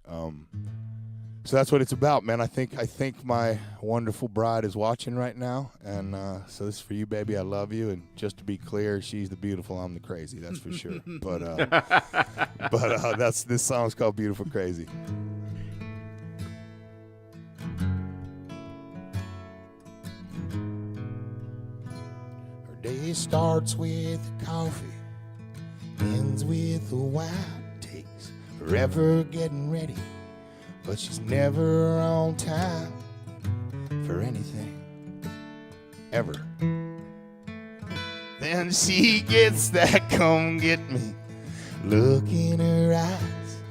So that's what it's about, man. I think my wonderful bride is watching right now, and so this is for you, baby. I love you, and just to be clear, she's the beautiful, I'm the crazy. That's for sure. But this song's called "Beautiful Crazy." Her day starts with coffee, ends with a wine, takes forever getting ready. But she's never on time for anything, ever. Then she gets that come get me look in her eyes.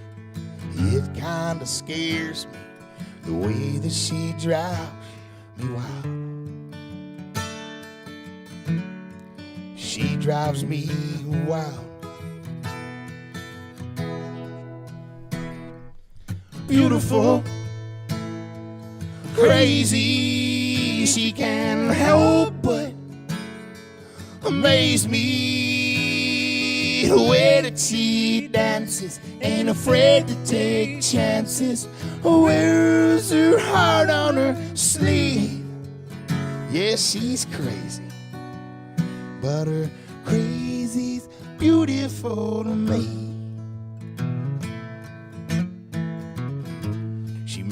It kinda scares me the way that she drives me wild. She drives me wild. Beautiful, crazy, she can't help but amaze me. The way that she dances, ain't afraid to take chances. Wears her heart on her sleeve. Yeah, she's crazy, but her crazy's beautiful to me.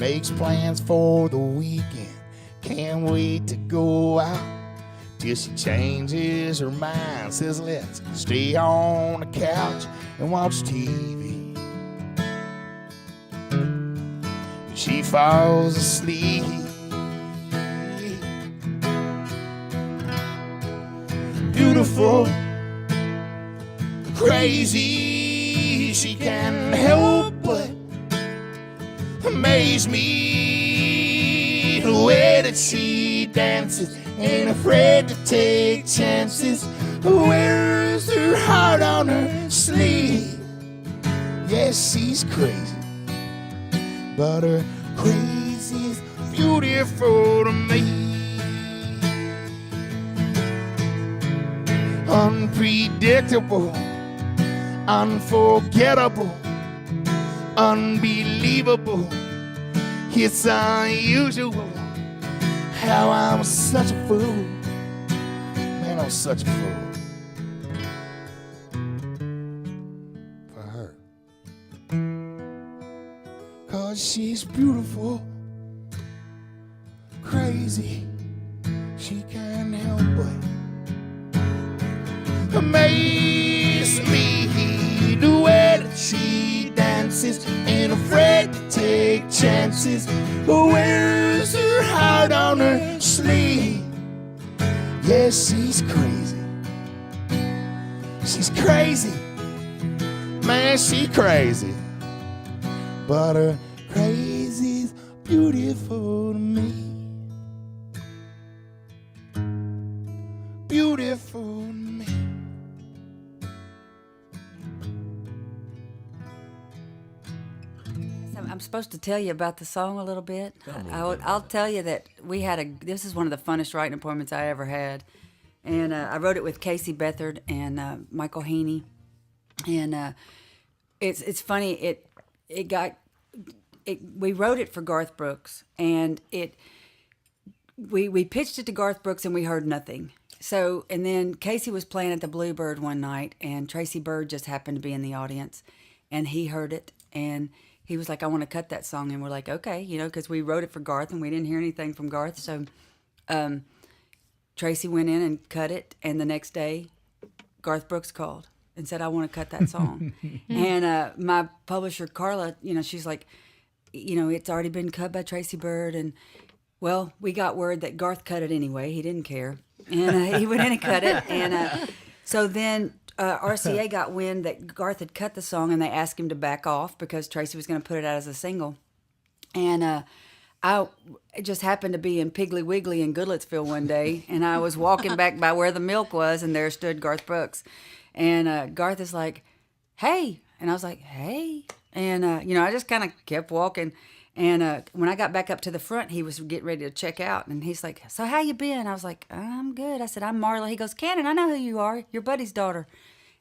Makes plans for the weekend, can't wait to go out, till she changes her mind, says let's stay on the couch and watch TV. She falls asleep. Beautiful, crazy, she can't help but amaze me. The way that she dances, ain't afraid to take chances. Wears her heart on her sleeve. Yes, she's crazy, but her crazy's beautiful to me. Unpredictable, unforgettable, unbelievable. It's unusual how I'm such a fool. Man, I'm such a fool for her. 'Cause she's beautiful, crazy, she can't help but amaze me. The way that she dances, ain't afraid to take chances. Wears her heart on her sleeve. Yes, she's crazy. She's crazy. Man, she's crazy. But her crazy's beautiful to me. Beautiful to me. I'm supposed to tell you about the song a little bit. I'll tell you that this is one of the funnest writing appointments I ever had. And I wrote it with Casey Beathard and Michael Haney. And it's funny, we wrote it for Garth Brooks, and we pitched it to Garth Brooks and we heard nothing. So, and then Casey was playing at the Bluebird one night, and Tracy Byrd just happened to be in the audience, and he heard it, and he was like, I want to cut that song. And we're like, okay, you know, because we wrote it for Garth and we didn't hear anything from Garth. So Tracy went in and cut it, and the next day Garth Brooks called and said, I want to cut that song. And my publisher, Carla, you know, she's like, you know, it's already been cut by Tracy Byrd. And, well, we got word that Garth cut it anyway. He didn't care. And he went in and cut it. And so then RCA got wind that Garth had cut the song, and they asked him to back off because Tracy was going to put it out as a single. And I just happened to be in Piggly Wiggly in Goodlettsville one day, and I was walking back by where the milk was, and there stood Garth Brooks. And Garth is like, hey. And I was like, hey. And, you know, I just kind of kept walking. And when I got back up to the front, he was getting ready to check out. And he's like, so how you been? I was like, I'm good. I said, I'm Marla. He goes, Cannon, I know who you are. Your buddy's daughter.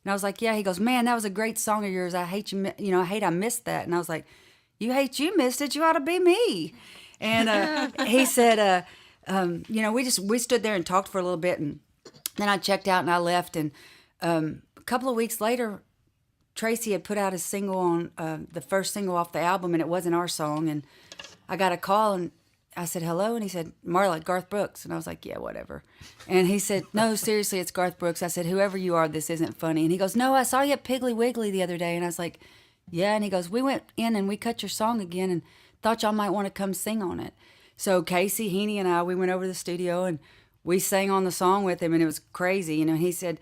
And I was like, yeah. He goes, man, that was a great song of yours. I hate you. You know, I hate I missed that. And I was like, you hate you missed it. You ought to be me. And he said, you know, we stood there and talked for a little bit. And then I checked out and I left. And a couple of weeks later, Tracy had put out his single on the first single off the album, and it wasn't our song. And I got a call, and I said, hello? And he said, Marla, Garth Brooks. And I was like, yeah, whatever. And he said, no, seriously, it's Garth Brooks. I said, whoever you are, this isn't funny. And he goes, no, I saw you at Piggly Wiggly the other day. And I was like, yeah. And he goes, we went in and we cut your song again and thought y'all might want to come sing on it. So Casey, Heaney, and I, we went over to the studio, and we sang on the song with him, and it was crazy. You know, he said...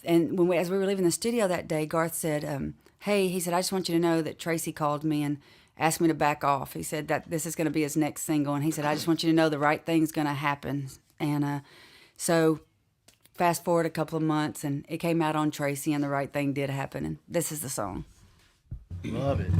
And as we were leaving the studio that day, Garth said, hey, he said, I just want you to know that Tracy called me and asked me to back off. He said that this is going to be his next single. And he said, I just want you to know the right thing's going to happen. And so fast forward a couple of months, and it came out on Tracy, and the right thing did happen. And this is the song. Love it.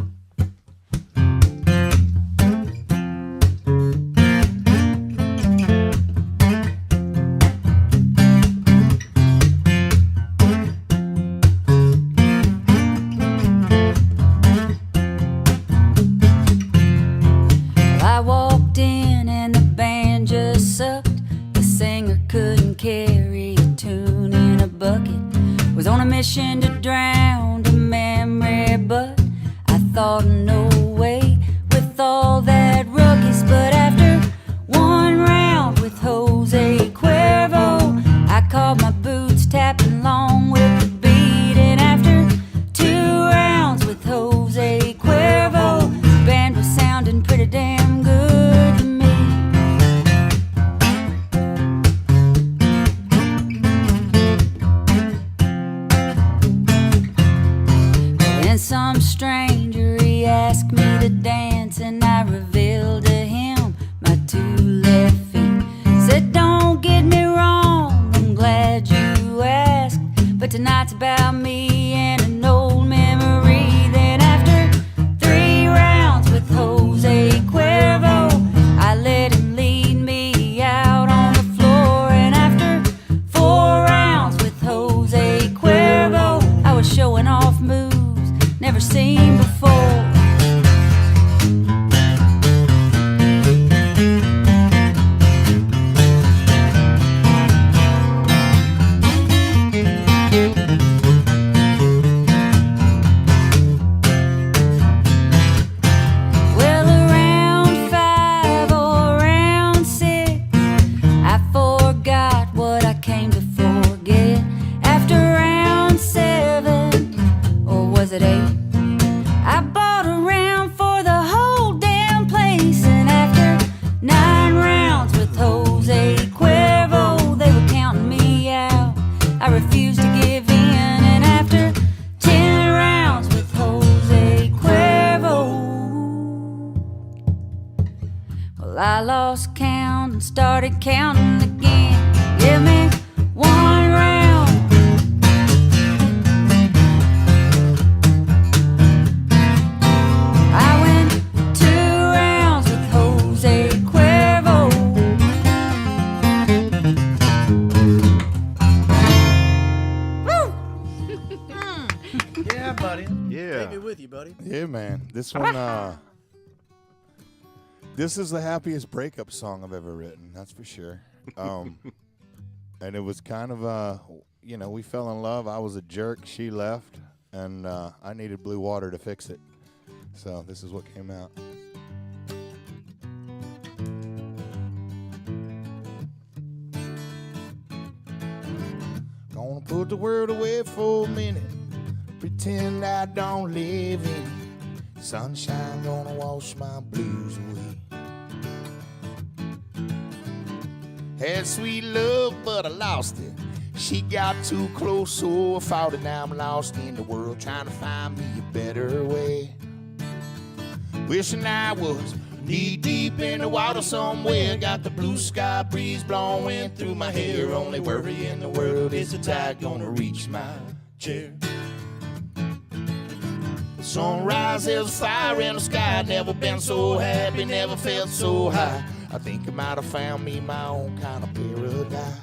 To drown a memory, but I thought no way with all that ruckus. But after one round with Jose Cuervo, I caught my boots tapping along with the beat. And after 2 rounds with Jose Cuervo, the band was sounding pretty damn good to me. Some stranger, he asked me to dance, and I revealed to him my 2 left feet. Said, don't get me wrong, I'm glad you asked, but tonight's about me and an old memory. Then after 3 rounds with Jose Cuervo, I let him lead me out on the floor. And after 4 rounds with Jose Cuervo, I was showing off moves never seen before. Well, around 5 or around 6, I forgot what I came to forget. After round 7, or was it 8? I bought a round for the whole damn place. And after 9 rounds with Jose Cuervo, they were counting me out. I refused to give in. And after 10 rounds with Jose Cuervo, well, I lost count and started counting again. Give me 1 round. Take me with you, buddy. Yeah, man. This one, This is the happiest breakup song I've ever written. That's for sure. And it was kind of we fell in love. I was a jerk. She left, and I needed blue water to fix it. So this is what came out. Gonna put the world away for a minute, pretend I don't live in it. Sunshine gonna wash my blues away. Had sweet love, but I lost it. She got too close, so I fought it. Now I'm lost in the world, trying to find me a better way. Wishing I was knee deep in the water somewhere. Got the blue sky breeze blowing through my hair. Only worry in the world is the tide gonna reach my chair. Sunrise, there's fire in the sky. Never been so happy, never felt so high. I think I might have found me my own kind of paradise.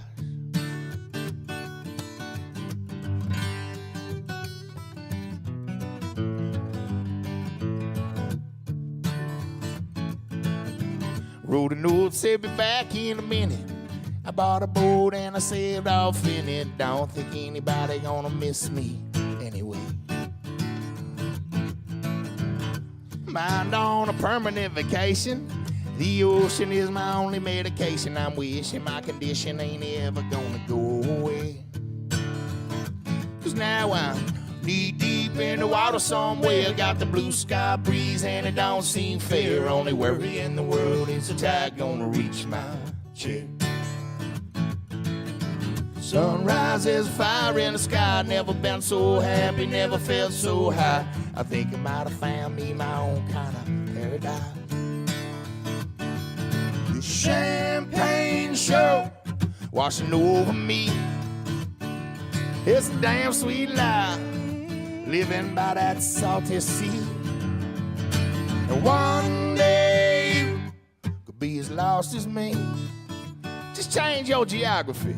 Wrote a note, said be back in a minute. I bought a boat and I sailed off in it. Don't think anybody gonna miss me anyway. Mind on a permanent vacation. The ocean is my only medication. I'm wishing my condition ain't ever gonna go away. 'Cause now I'm knee deep in the water somewhere. Got the blue sky breeze and it don't seem fair. Only worry in the world is the tide gonna reach my chair. Sunrise, there's fire in the sky. Never been so happy, never felt so high. I think I might have found me my own kind of paradise. This champagne show washing over me. It's a damn sweet life, living by that salty sea. And one day you could be as lost as me. Just change your geography,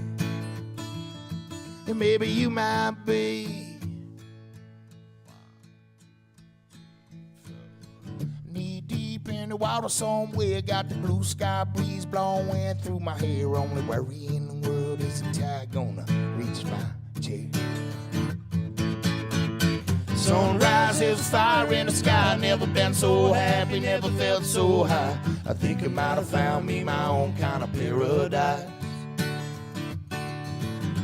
and maybe you might be knee deep in the water somewhere. Got the blue sky breeze blowing through my hair. Only worry in the world is the tide gonna reach my chair. Sunrise, there's fire in the sky. Never been so happy, never felt so high. I think I might have found me my own kind of paradise.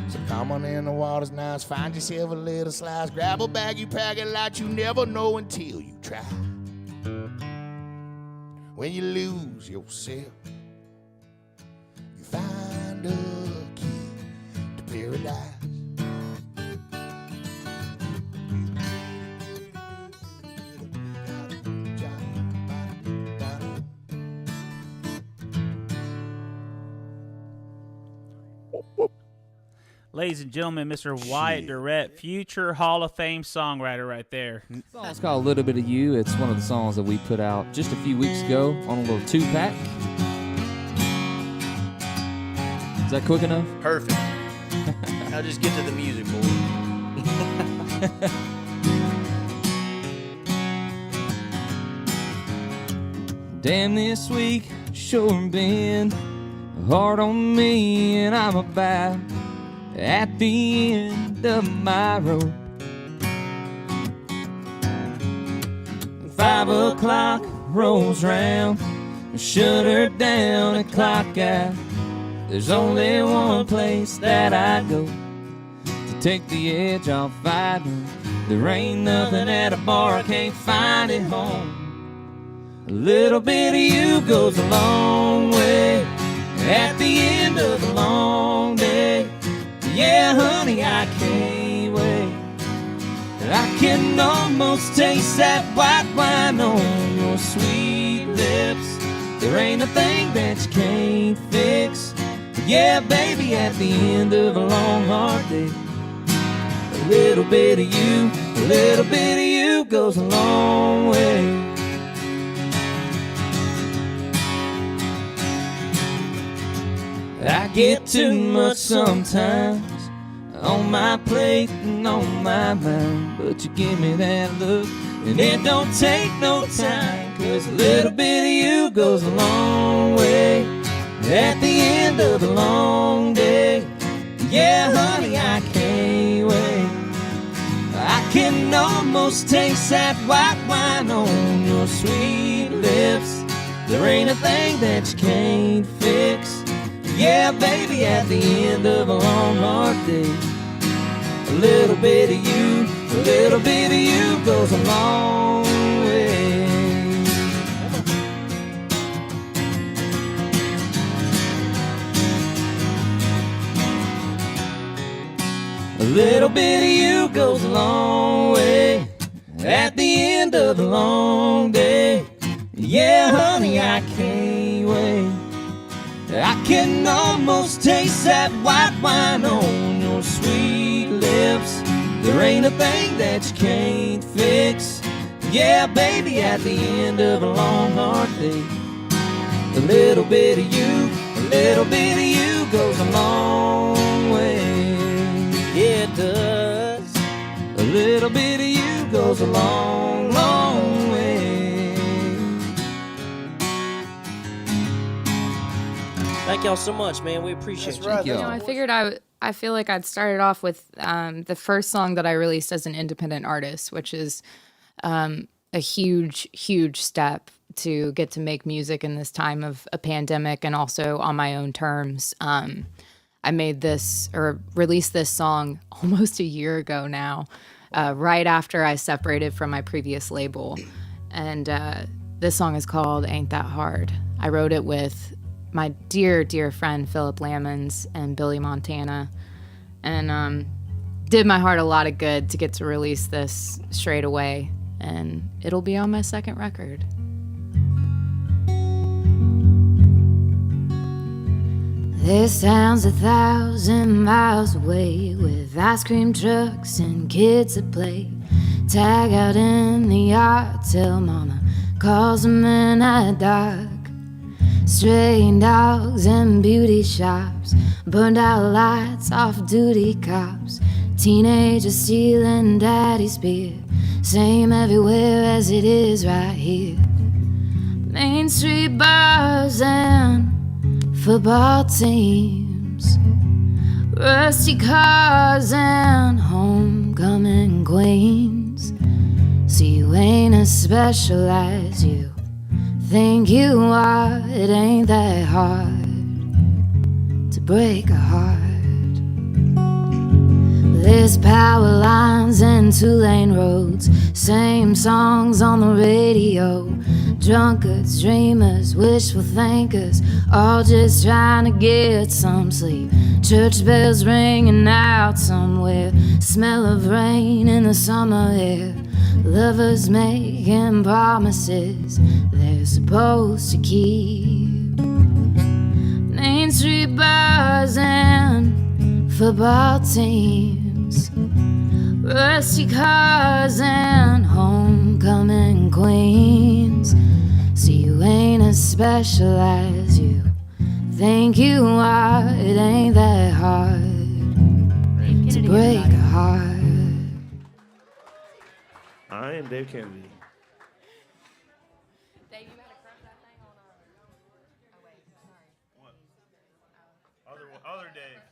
So come on in, the water's nice. Find yourself a little slice. Grab a bag, you pack it light. You never know until you try. When you lose yourself, you find a key to paradise. Ladies and gentlemen, Mr. Wyatt Durrette, future Hall of Fame songwriter right there. It's called A Little Bit of You. It's one of the songs that we put out just a few weeks ago on a little 2-pack. Is that quick enough? Perfect. Now just get to the music, boy. Damn, this week sure been hard on me, and I'm about at the end of my rope. 5 o'clock rolls round, shut her down and clock out. There's only one place that I go to take the edge off fighting. There ain't nothing at a bar I can't find at home. A little bit of you goes a long way at the end of a long day. Yeah, honey, I can't wait. I can almost taste that white wine on your sweet lips. There ain't a thing that you can't fix. Yeah, baby, at the end of a long, hard day, a little bit of you goes a long way. I get too much sometimes. on my plate and on my mind. But you give me that look, and it don't take no time, 'cause a little bit of you goes a long way at the end of a long day. Yeah, honey, I can't wait. I can almost taste that white wine on your sweet lips. There ain't a thing that you can't fix. Yeah, baby, at the end of a long, hard day, a little bit of you, a little bit of you goes a long way. A little bit of you goes a long way at the end of a long day. Yeah, honey, I can't wait. I can almost taste that white wine on your sweet lips. There ain't a thing that you can't fix. Yeah, baby, at the end of a long, hard day, a little bit of you, a little bit of you goes a long way. Yeah, it does. A little bit of you goes a long, long way. Thank y'all so much, man. We appreciate That's right. you. You know, I figured I feel like I'd started off with the first song that I released as an independent artist, which is a huge step to get to make music in this time of a pandemic and also on my own terms. I made this or released this song almost a year ago now, right after I separated from my previous label. And this song is called Ain't That Hard. I wrote it with my dear friend Philip Lammons and Billy Montana, and did my heart a lot of good to get to release this straight away, and it'll be on my second record. This town's 1,000 miles away, with ice cream trucks and kids that play tag out in the yard till mama calls them in at dark. Straying dogs and beauty shops, burned out lights, off-duty cops, teenagers stealing daddy's beer, same everywhere as it is right here. Main Street bars and football teams, rusty cars and homecoming queens. See, you ain't as special as you think you are. It ain't that hard to break a heart. There's power lines and two-lane roads, same songs on the radio. Drunkards, dreamers, wishful thinkers, all just trying to get some sleep. Church bells ringing out somewhere, smell of rain in the summer air. Lovers making promises they're supposed to keep. Main Street bars and football teams, rusty cars and homecoming queens. See, you ain't as special as you think you are. It ain't that hard to break a heart. I am Dave Kennedy. Dave, you gotta crush that thing on oh wait, sorry. Other Dave.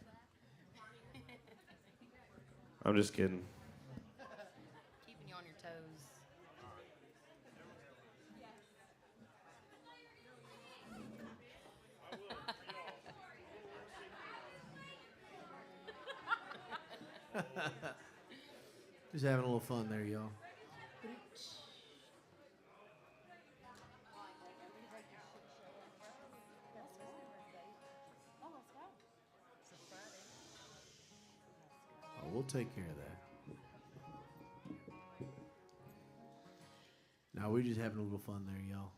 I'm just kidding. Keeping you on your toes. Just having a little fun there, y'all. Oh, we'll take care of that. Now we're just having a little fun there, y'all.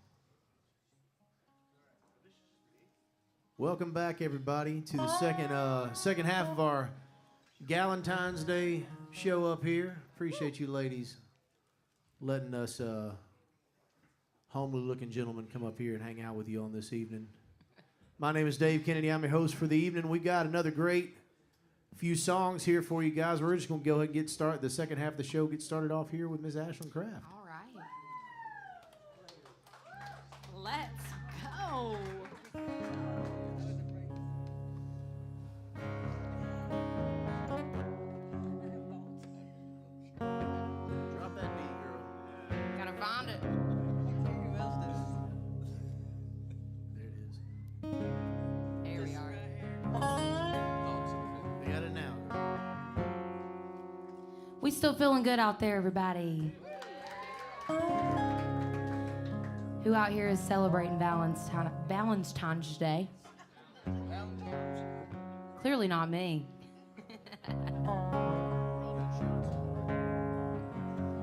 Welcome back, everybody, to the second half of our Galentine's Day show up here. Appreciate you ladies letting us homely-looking gentlemen come up here and hang out with you on this evening. My name is Dave Kennedy. I'm your host for the evening. We got another great few songs here for you guys. We're just going to go ahead and get started. The second half of the show gets started off here with Miss Ashland Craft. All right. Let's go. Drop that beat, girl. Gotta find it. There it is. There we are. We got it now. We still feeling good out there, everybody. Who out here is celebrating Valentine's Day? Clearly not me.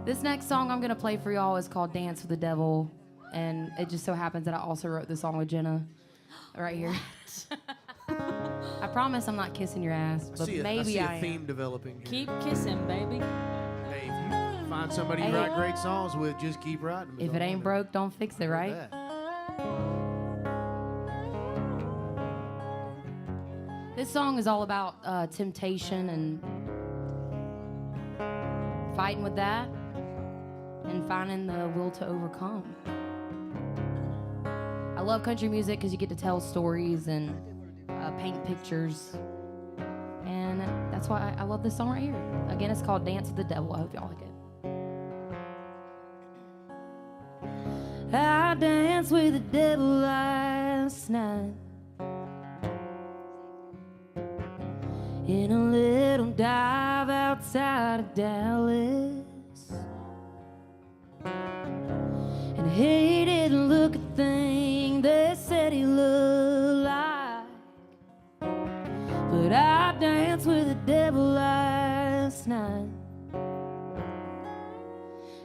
This next song I'm gonna play for y'all is called Dance with the Devil, and it just so happens that I also wrote this song with Jenna right here. I promise I'm not kissing your ass, but maybe I see I a am. theme developing here. Keep kissing, baby. Hey, if you find somebody you Hey. write great songs with, just keep writing them. If it ain't broke, don't fix it, right? This song is all about temptation and fighting with that and finding the will to overcome. I love country music because you get to tell stories and paint pictures. And that's why I love this song right here. Again, it's called Dance with the Devil. I hope y'all like it. I danced with the devil last night in a little dive outside of Dallas, and he didn't look a thing they said he looked like, but I danced with the devil last night,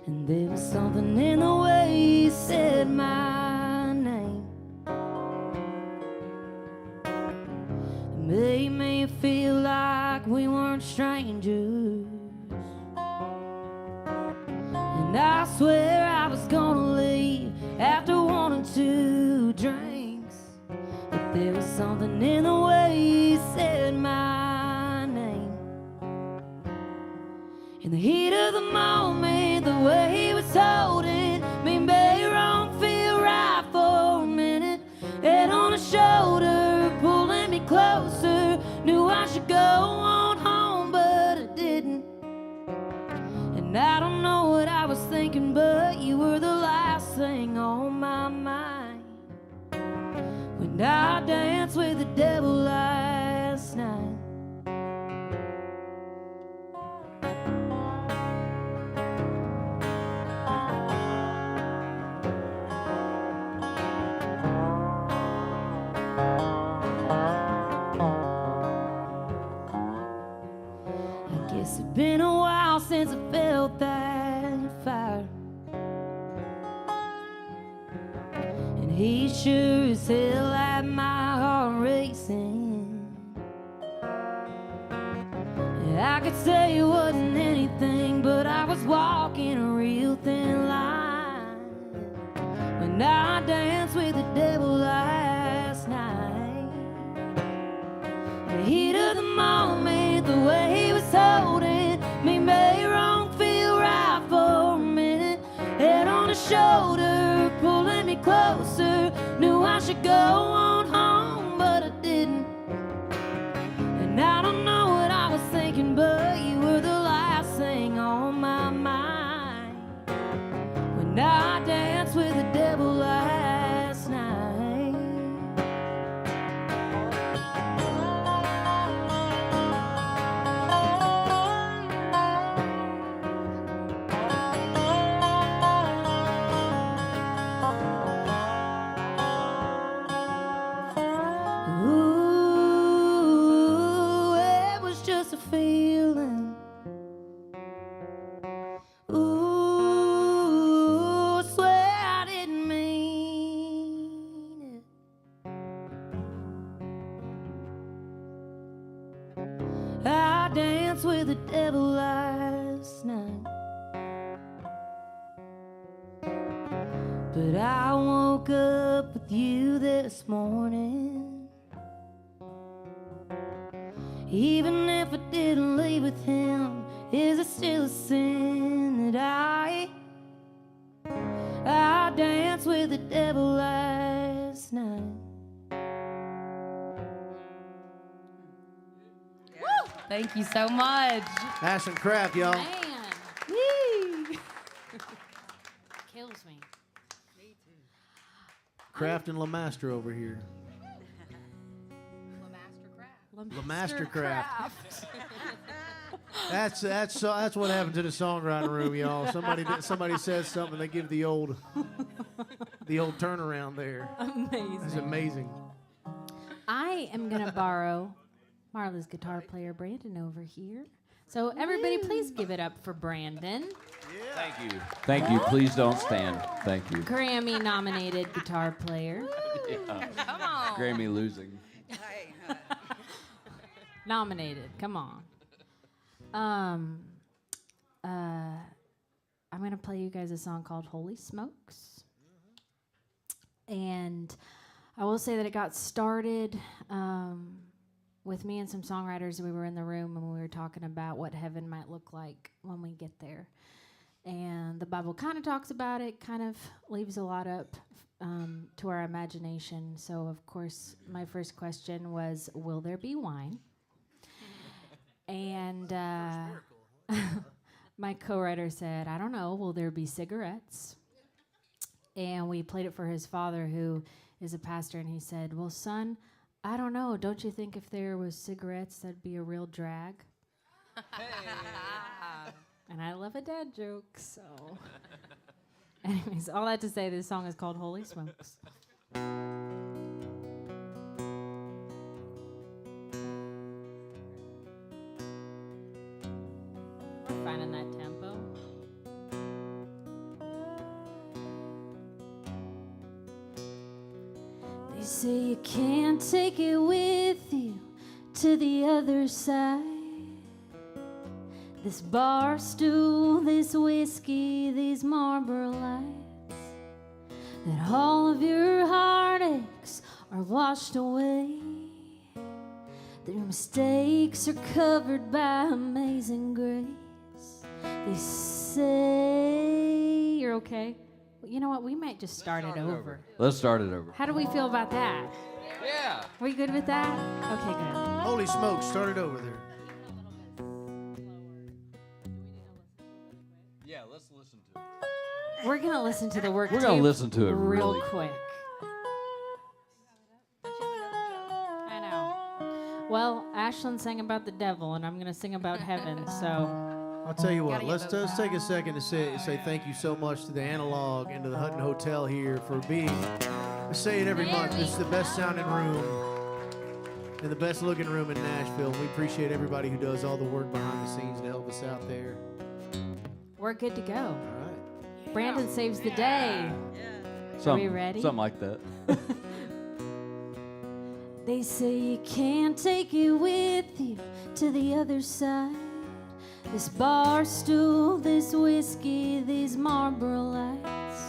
and there was something in the way he said my name that made me feel like we weren't strangers. And I swear I was gonna leave after one or two drinks, but there was something in the way he said my name. In the heat of the moment, the way he was holding me made wrong feel right for a minute. Head on his shoulder, pulling me closer. Knew I should go on home, but I didn't. And I don't know what I was thinking, but you were the last thing on my mind when I danced with the devil last night. It's been a while since I felt that fire, and he sure as hell had my heart racing. I could say it wasn't anything, but I was walking a real thin line when I danced with the devil last night. The heat of the moment, the way he was holding me made wrong feel right for a minute. Head on his shoulder, pulling me closer. Knew I should go on home, but I didn't. And I don't know what I was thinking, but you were the last thing on my mind when I danced with the devil last night. Ooh, it was just a feeling. Ooh, I swear I didn't mean it. I danced with the devil last night, but I woke up with you this morning. Even if I didn't leave with him? Is it still a sin that I danced with the devil last night? Thank you so much. Ashland Craft, y'all. Man. Woo. Kills me. Craft and LaMaster over here. LaMaster Craft. That's what happened to the songwriting room, y'all. Somebody says something, they give the old turnaround there. Amazing. That's amazing. I am going to borrow Marla's guitar player, Brandon, over here. So everybody, please give it up for Brandon. Thank you. Thank you. Please don't stand. Thank you. Grammy-nominated guitar player. Come on. Grammy losing. Nominated. Come on. I'm going to play you guys a song called Holy Smokes. And I will say that it got started with me and some songwriters. We were in the room and we were talking about what heaven might look like when we get there. And the Bible kind of talks about it, kind of leaves a lot up to our imagination. So, of course, my first question was, will there be wine? And my co-writer said, I don't know, will there be cigarettes? And we played it for his father, who is a pastor, and he said, well, son, I don't know. Don't you think if there was cigarettes, that'd be a real drag? And I love a dad joke, so. Anyways, all that to say, this song is called Holy Smokes. We're finding that tempo. They say you can't take it with you to the other side. This bar stool, this whiskey, these Marlboro lights, that all of your heartaches are washed away, that your mistakes are covered by amazing grace. They say you're okay. Well, you know what? We might just start it over. Let's start it over. How do we feel about that? Yeah. Are we good with that? Okay, good. Holy smokes, start it over there. Yeah, let's listen to it. We're going to listen to the work We're going tape to listen to it real really quick. I know. Well, Ashland sang about the devil, and I'm going to sing about heaven, so. I'll tell you what, let's take a second to say thank you so much to the Analog and to the Hutton Hotel here for being, I say it every month, this is the best sounding room and the best looking room in Nashville. We appreciate everybody who does all the work behind the scenes to help us out there. We're good to go. All right. Brandon saves the day. Are we ready? Something like that. They say you can't take it with you to the other side. This bar stool, this whiskey, these Marlboro lights,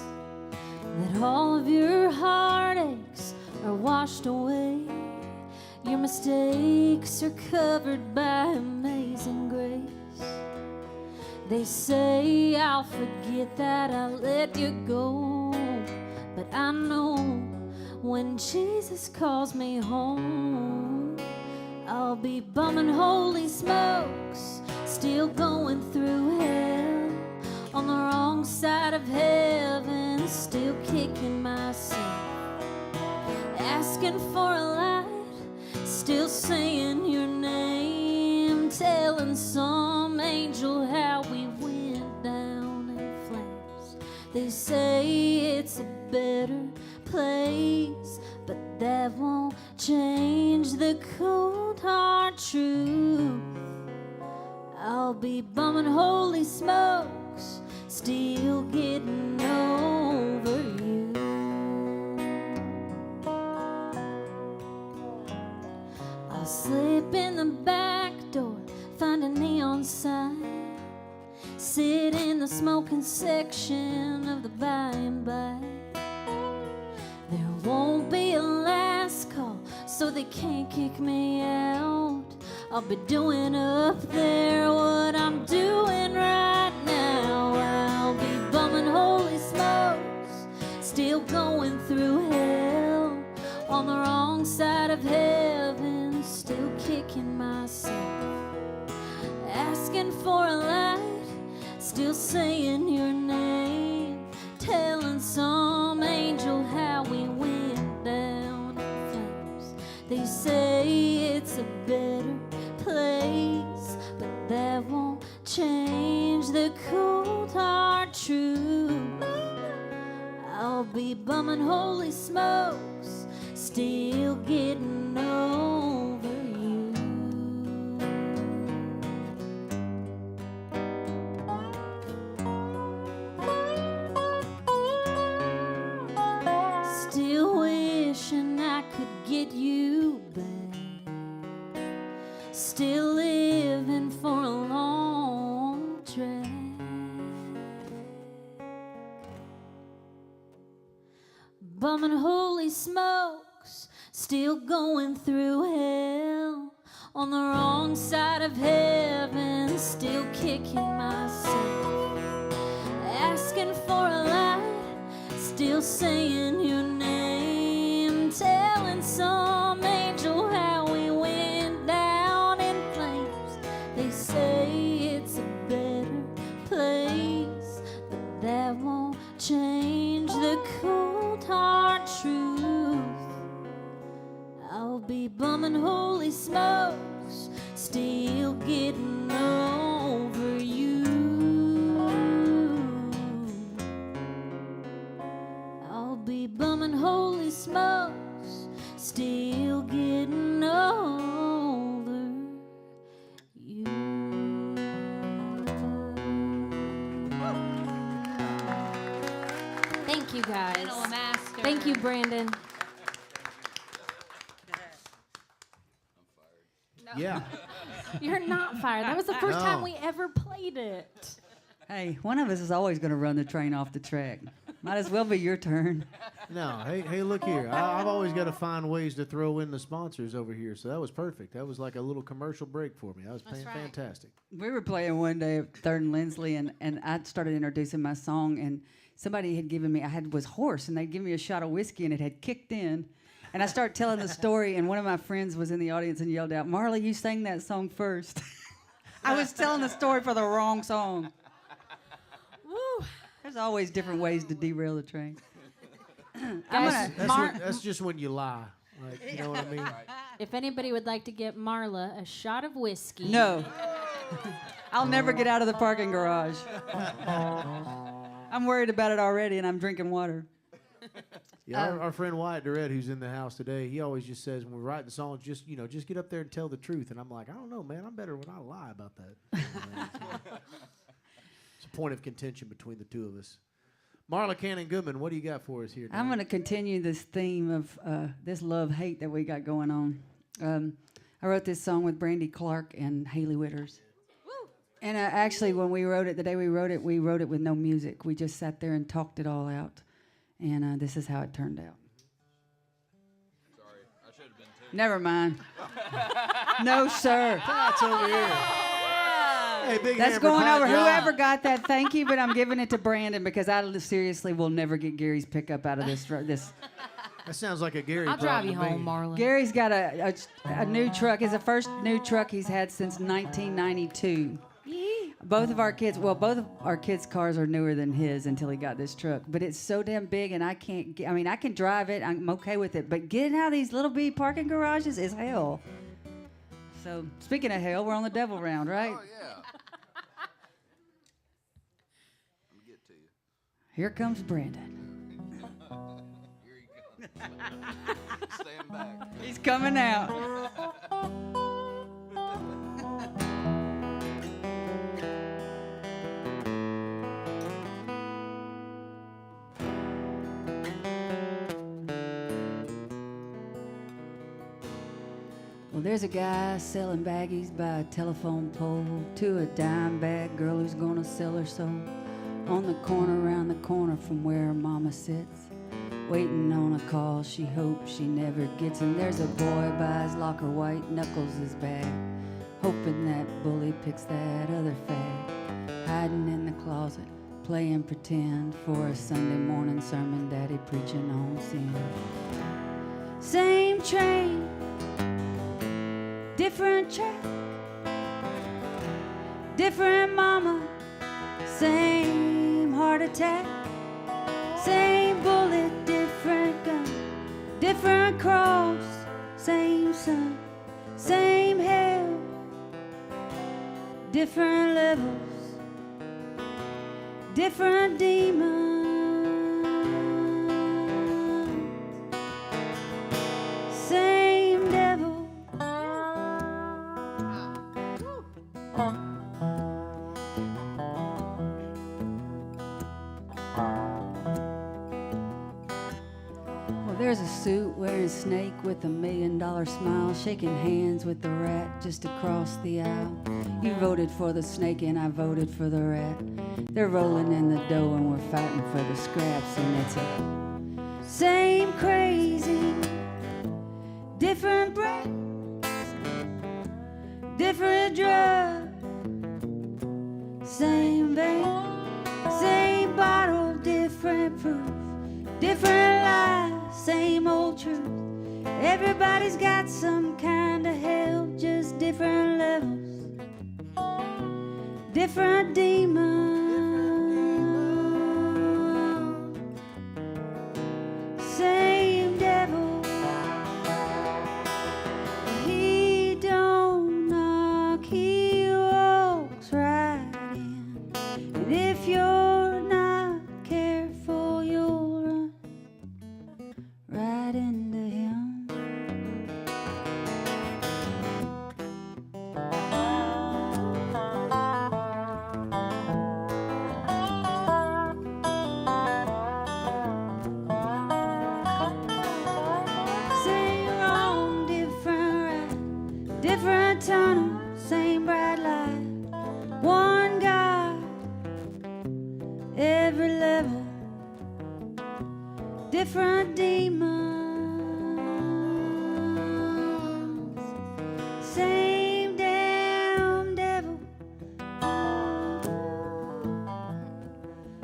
that all of your heartaches are washed away. Your mistakes are covered by amazing grace. They say I'll forget that I let you go, but I know when Jesus calls me home, I'll be bumming holy smokes, still going through hell, on the wrong side of heaven, still kicking myself, asking for a light, still saying your name, telling some angel how we went down in flames. They say it's a better place, but that won't change the cold hard truth. I'll be bumming holy smokes, still getting over you. I'll slip in the back door, find a neon sign, sit in the smoking section of the by and by. There won't be a last call, so they can't kick me out. I'll be doing up there what I'm doing right now. I'll be bumming holy smokes, still going through hell, on the wrong side of heaven, still kicking myself, asking for a light, still saying your name, telling some angel how we went down in flames. They say it's a better place, but that won't change the cold hard truth. I'll be bumming holy smokes, still getting over you. Still wishing I could get you back, still living for a long track, bumming holy smokes, still going through hell, on the wrong side of heaven, still kicking myself, asking for a light, still saying your name, telling some angel how we went down in flames. They say it's a better place, but that won't change the cold hard truth. I'll be bumming holy smokes, still getting over you. I'll be bumming holy smokes, still getting over you. Thank you, guys. Jenna LaMaster. Thank you, Brandon. Yeah. You're not fired. That was the first No. time we ever played it. Hey, one of us is always going to run the train off the track. Might as well be your turn. No, hey, look here. I've always got to find ways to throw in the sponsors over here, so that was perfect. That was like a little commercial break for me. That was That's right. fantastic. We were playing one day at 3rd and Lindsley, and I started introducing my song, and somebody had given me, was hoarse, and they'd given me a shot of whiskey, and it had kicked in. And I started telling the story, and one of my friends was in the audience and yelled out, "Marla, you sang that song first." I was telling the story for the wrong song. Woo. There's always different ways to derail the train. That's just when you lie. Like, you know what I mean? If anybody would like to get Marla a shot of whiskey. No. I'll never get out of the parking garage. I'm worried about it already, and I'm drinking water. Yeah, our friend Wyatt Durrette, who's in the house today, he always just says when we're writing songs, just get up there and tell the truth. And I'm like, I don't know, man. I'm better when I lie about that. It's a point of contention between the two of us. Marla Cannon-Goodman, what do you got for us here? I'm going to continue this theme of this love-hate that we got going on. I wrote this song with Brandy Clark and Haley Witters. And actually, when we wrote it, the day we wrote it with no music. We just sat there and talked it all out. And this is how it turned out. Sorry, I should have been too. Never mind. No, sir. That's over here. Hey, big That's hand for going Pat over. John. Whoever got that, thank you, but I'm giving it to Brandon because I seriously will never get Gary's pickup out of this. That sounds like a Gary I'll drive you problem to home, me. Marla. Gary's got a new truck. It's the first new truck he's had since 1992. Both of our kids' cars are newer than his until he got this truck. But it's so damn big, and I can drive it. I'm okay with it. But getting out of these little bitty parking garages is hell. So, speaking of hell, we're on the devil round, right? Oh, yeah. I'm going to get to you. Here comes Brandon. Here you go. Stand back. He's coming out. Well, there's a guy selling baggies by a telephone pole to a dime bag girl who's gonna sell her soul on the corner around the corner from where her mama sits, waiting on a call she hopes she never gets. And there's a boy by his locker, white knuckles his bag, hoping that bully picks that other fag, hiding in the closet, playing pretend for a Sunday morning sermon, daddy preaching on sin. Same train, different track, different mama, same heart attack, same bullet, different gun, different cross, same sun, same hell, different levels, different demons. Same devil. Well, there's a suit wearing snake with a $1 million smile, shaking hands with the rat just across the aisle. You voted for the snake and I voted for the rat. They're rolling in the dough and we're fighting for the scraps, and it's a same crazy, different brain, different drug, same vein, same bottle, different proof, different lies, same old truth. Everybody's got some kind of hell, just different levels, different demons. Same devil. He don't knock, he walks right in. And if you're not careful, you'll run right into him. Same wrong, different right, different tunnel, same bright light. One God, every level, different demons. Same damn devil.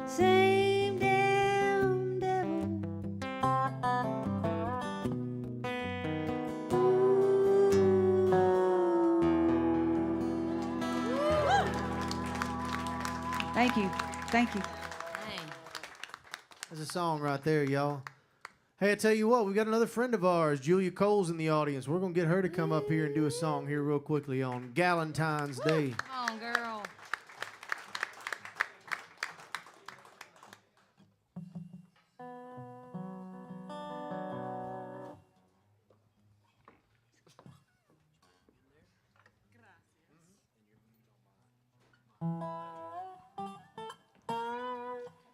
Same damn devil. Thank you. Thank you. That's a song right there, y'all. Hey, I tell you what, we got another friend of ours, Julia Cole's in the audience. We're going to get her to come up here and do a song here real quickly on Galentine's Day. Come on, girl.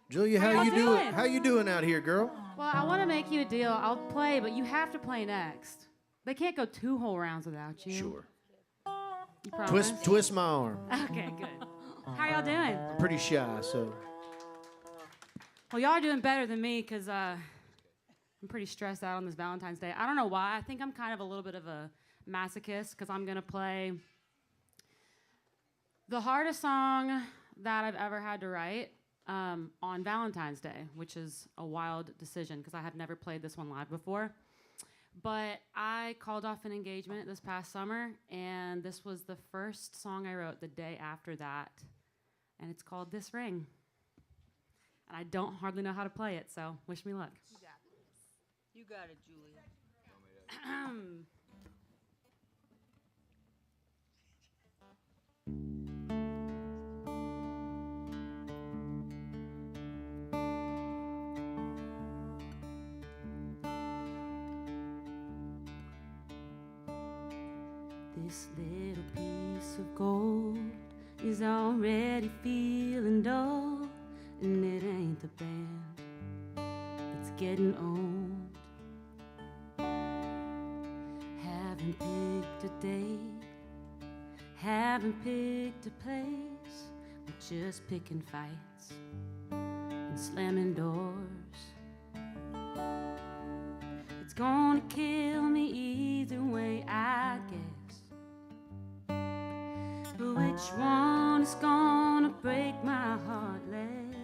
Julia, How how y'all you doing? doing? How you doing out here, girl? Well, I want to make you a deal. I'll play, but you have to play next. They can't go 2 whole rounds without you. Sure. You promise? Twist my arm. Okay, good. How y'all doing? I'm pretty shy, so. Well, y'all are doing better than me because I'm pretty stressed out on this Valentine's Day. I don't know why. I think I'm kind of a little bit of a masochist because I'm going to play the hardest song that I've ever had to write on Valentine's Day, which is a wild decision because I have never played this one live before. But I called off an engagement this past summer, and this was the first song I wrote the day after that, and it's called This Ring. And I don't hardly know how to play it, so wish me luck. You got this. You got it, Julia. This little piece of gold is already feeling dull, and it ain't the band that's getting old. Haven't picked a date, haven't picked a place, we're just picking fights and slamming doors. It's gonna kill me either way, I guess. Which one is gonna break my heart less?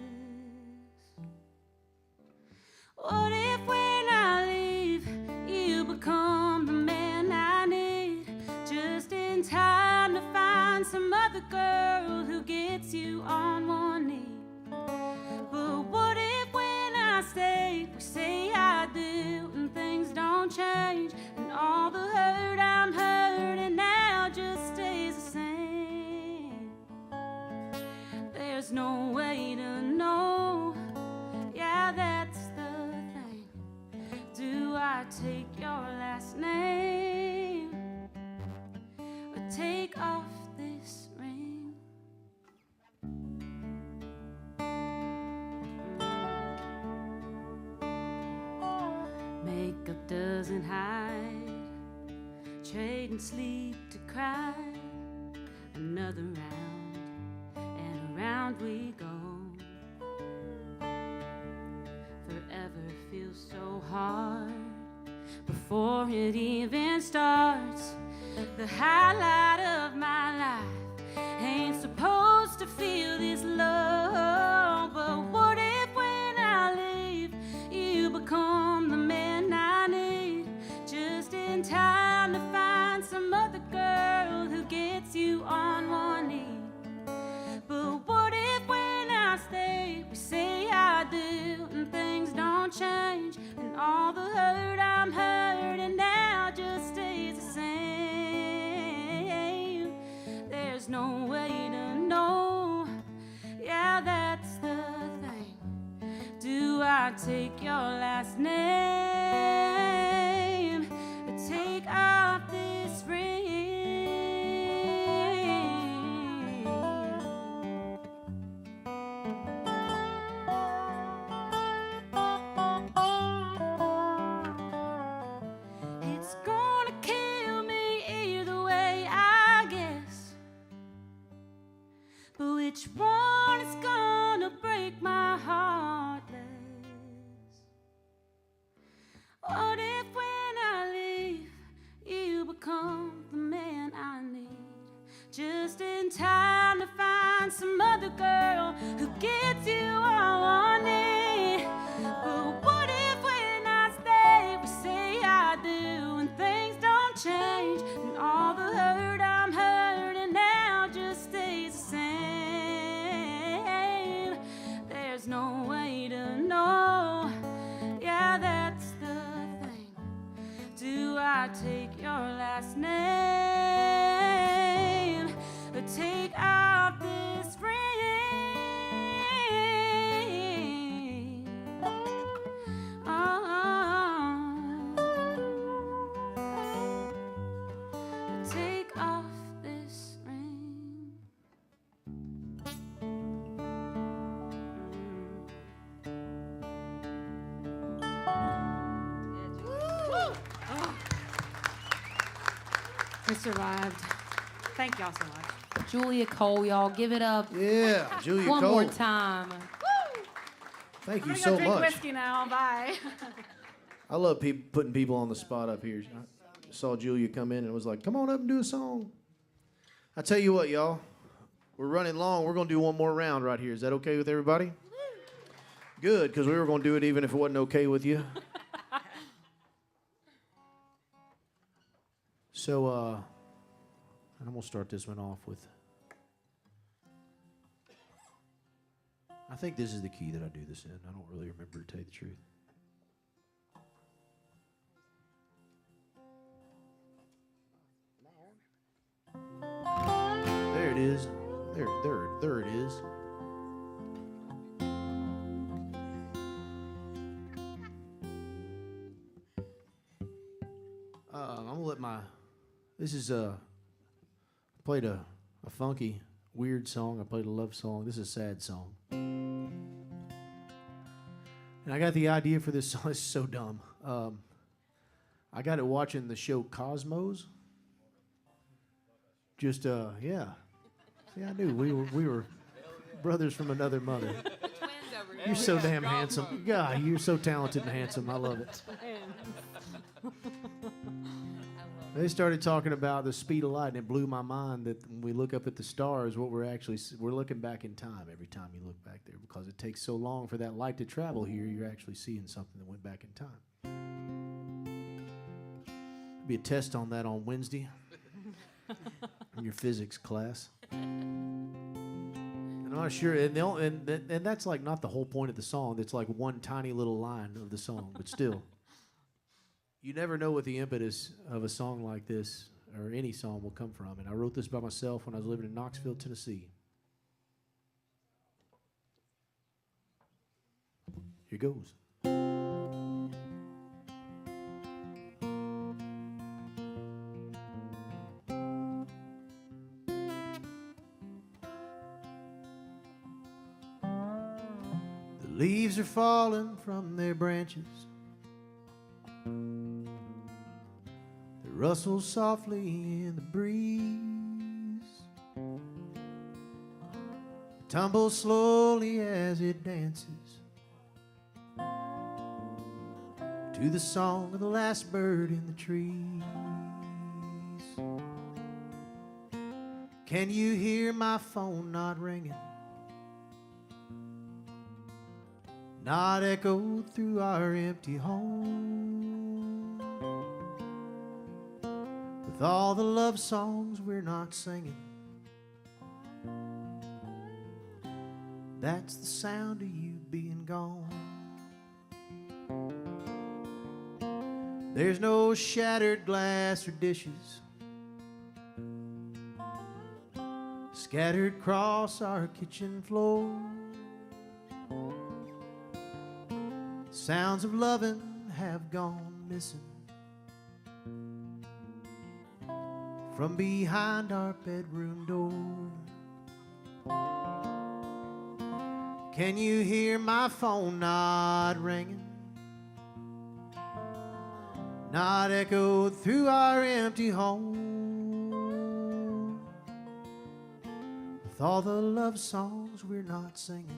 What if when I leave, you become the man I need, just in time to find some other girl who gets you on one knee? But what if when I stay, we say I do, and things don't change, and all the hurt I'm hurting now just stays the same? There's no way to know, yeah, that's the thing. Do I take your last name, or take off this ring? Makeup doesn't hide, trading sleep to cry. Another round, and around we go. Forever feels so hard before it even starts. The highlight of my life ain't supposed to feel this low. But what if when I leave, you become the man I need, just in time to find some other girl who gets you on one knee? But what if when I stay, we say I do, and things don't change, and all the hurt I'm hurting now just stays the same? There's no way to know, yeah, that's the thing. Do I take your last name, or take off this ring? It's gonna kill me either way, I guess. But which one is gonna break my heart less? What if when I leave, you become the man I need, just in time to find some other girl who gets you on one knee? But what if when I stay, we say I do, and things don't change, and all the hurt I'm hurting now just stays the same? There's no way to know, yeah, that's the thing. Do I take your last name, or take off this ring? Take off this ring. We survived. Thank y'all so much. Julia Cole, y'all. Give it up Yeah, Julia one Cole. more time. Thank you I'm so gonna drink much. whiskey now. Bye. I love putting people on the spot up here. I saw Julia come in and was like, come on up and do a song. I tell you what, y'all. We're running long. We're going to do one more round right here. Is that okay with everybody? Good, because we were going to do it even if it wasn't okay with you. So, I'm going to start this one off with, I think this is the key that I do this in. I don't really remember, to tell you the truth. There it is. There it is. I'm gonna let this is played a funky, weird song. I played a love song. This is a sad song. And I got the idea for this song. It's so dumb. I got it watching the show Cosmos. Just yeah. See, I knew we were brothers from another mother. You're so damn handsome. God, you're so talented and handsome. I love it. They started talking about the speed of light, and it blew my mind that when we look up at the stars, what we're looking back in time every time you look back there, because it takes so long for that light to travel here. You're actually seeing something that went back in time. Be a test on that on Wednesday in your physics class. And I'm not sure, and that's like not the whole point of the song. It's like one tiny little line of the song, but still. You never know what the impetus of a song like this or any song will come from. And I wrote this by myself when I was living in Knoxville, Tennessee. Here goes. The leaves are falling from their branches. Rustles softly in the breeze, tumbles slowly as it dances to the song of the last bird in the trees. Can you hear my phone not ringing, not echoed through our empty home? With all the love songs we're not singing, that's the sound of you being gone. There's no shattered glass or dishes scattered across our kitchen floor. Sounds of loving have gone missing from behind our bedroom door. Can you hear my phone not ringing, not echoed through our empty home? With all the love songs we're not singing,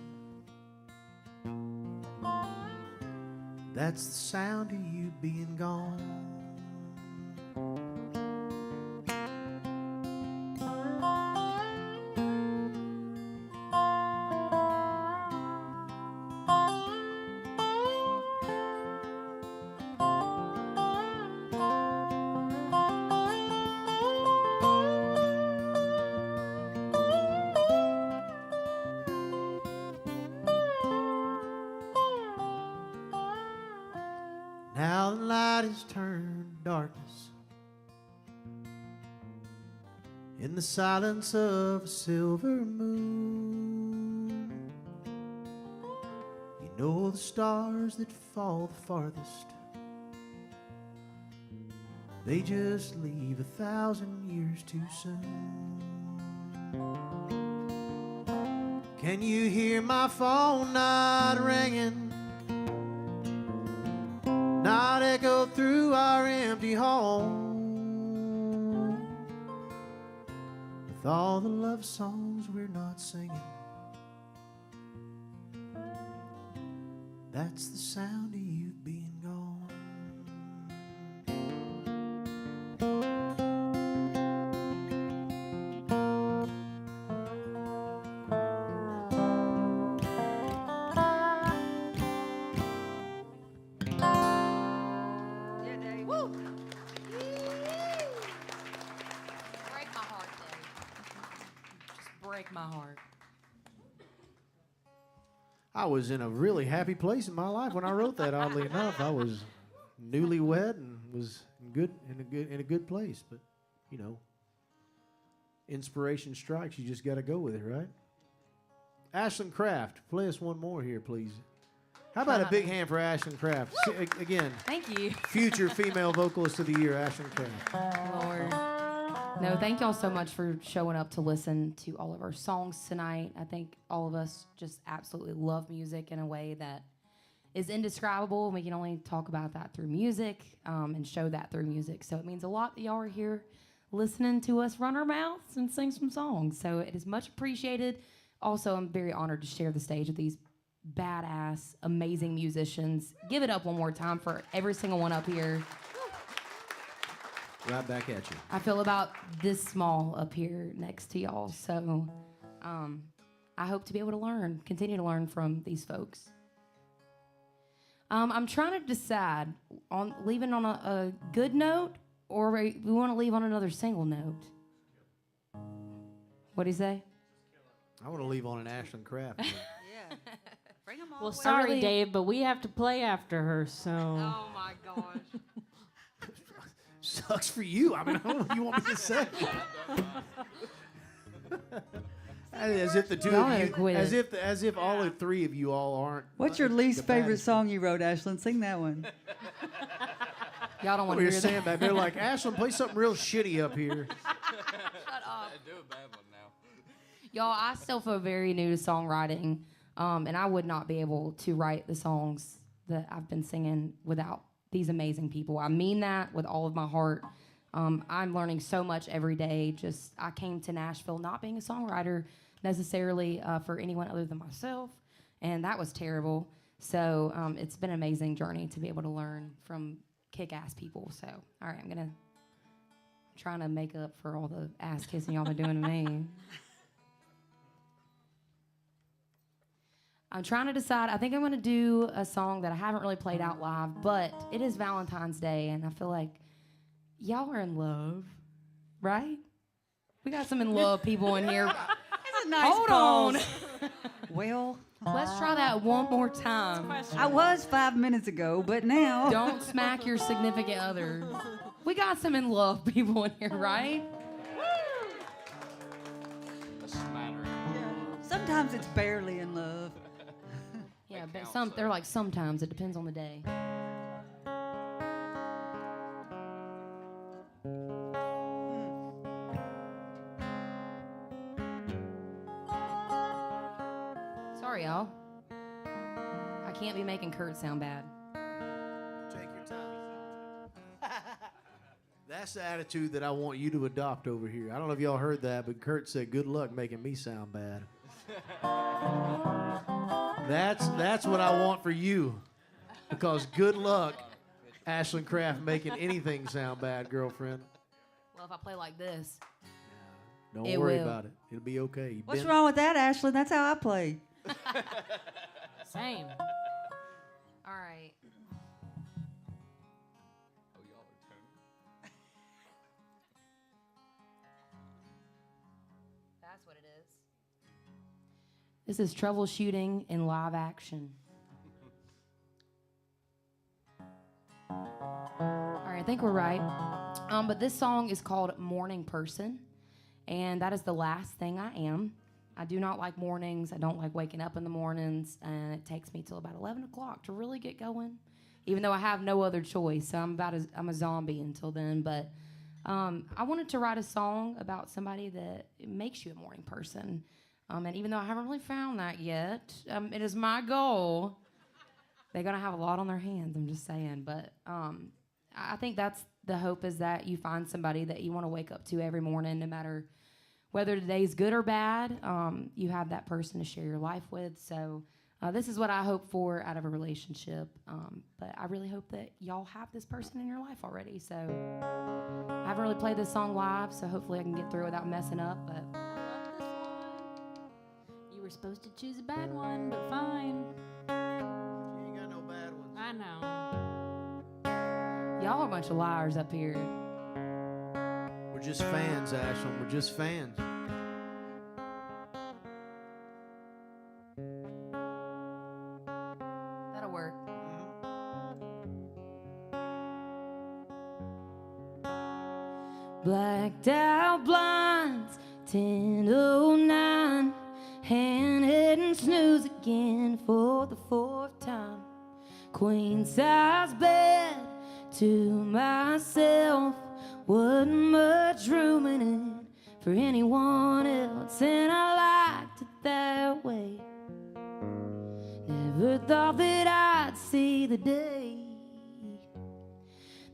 that's the sound of you being gone. Now the light has turned to darkness in the silence of a silver moon. You know the stars that fall the farthest, they just leave 1,000 years too soon. Can you hear my phone not ringing, not echo through our empty home? With all the love songs we're not singing, that's the sound of you being gone. Break my heart. I was in a really happy place in my life when I wrote that. Oddly enough, I was newlywed and was in a good place. But you know, inspiration strikes. You just got to go with it, right? Ashland Craft, play us one more here, please. How about a big hand for Ashland Craft? Again, Thank you. future female vocalist of the year, Ashland Craft. Lord. No, thank y'all so much for showing up to listen to all of our songs tonight. I think all of us just absolutely love music in a way that is indescribable. We can only talk about that through music and show that through music. So it means a lot that y'all are here listening to us run our mouths and sing some songs. So it is much appreciated. Also, I'm very honored to share the stage with these badass, amazing musicians. Give it up one more time for every single one up here. Right back at you. I feel about this small up here next to y'all. So I hope to be able to continue to learn from these folks. I'm trying to decide on leaving on a good note, or we want to leave on another single note. What do you say? I want to leave on an Ashland Craft. Yeah. Bring them all. Well, the way. sorry, really- Dave, but we have to play after her, so. Oh my gosh. Sucks for you. I mean, I don't know what you want me to say. As if the two Y'all of gotta you, quit. as if all the three of you all aren't. What's your least the favorite baddest. song you wrote, Ashland? Sing that one. Y'all don't want Over to here hear saying that. back there like, Ashland, play something real shitty up here. Y'all, I still feel very new to songwriting, and I would not be able to write the songs that I've been singing without these amazing people. I mean that with all of my heart. I'm learning so much every day. I came to Nashville not being a songwriter necessarily for anyone other than myself, and that was terrible. So it's been an amazing journey to be able to learn from kick-ass people. So, all right, I'm trying to make up for all the ass kissing y'all been doing to me. I'm trying to decide. I think I'm going to do a song that I haven't really played out live, but it is Valentine's Day, and I feel like y'all are in love, right? We got some in love people in here. That's a nice Hold pause. on. Well, Let's try that one more time. I was 5 minutes ago, but now. Don't smack your significant other. We got some in love people in here, right? Sometimes it's barely in love. Yeah, but they're like sometimes. It depends on the day. Sorry, y'all. I can't be making Kurt sound bad. Take your time. That's the attitude that I want you to adopt over here. I don't know if y'all heard that, but Kurt said, "Good luck making me sound bad." That's what I want for you, because good luck, Ashland Craft, making anything sound bad, girlfriend. Well, if I play like this, Don't It worry will. about it. It'll be okay. You've What's been- wrong with that, Ashland? That's how I play. Same. all right. That's what it is. This is troubleshooting in live action. All right, I think we're right. But this song is called Morning Person, and that is the last thing I am. I do not like mornings. I don't like waking up in the mornings, and it takes me till about 11 o'clock to really get going, even though I have no other choice. So I'm a zombie until then. But I wanted to write a song about somebody that makes you a morning person. And even though I haven't really found that yet, it is my goal. They're going to have a lot on their hands, I'm just saying. But I think that's the hope, is that you find somebody that you want to wake up to every morning, no matter whether today's good or bad. You have that person to share your life with. So this is what I hope for out of a relationship. But I really hope that y'all have this person in your life already. So I haven't really played this song live, so hopefully I can get through it without messing up. But You were supposed to choose a bad one, but fine. You ain't got no bad ones. I know. y'all are a bunch of liars up here. We're just fans, Ashland. We're just fans. That'll work. Blacked out blinds, 10:09, hand hitting snooze again for the fourth time. Queen size bed to myself, wasn't much room in it for anyone else, and I liked it that way. Never thought that I'd see the day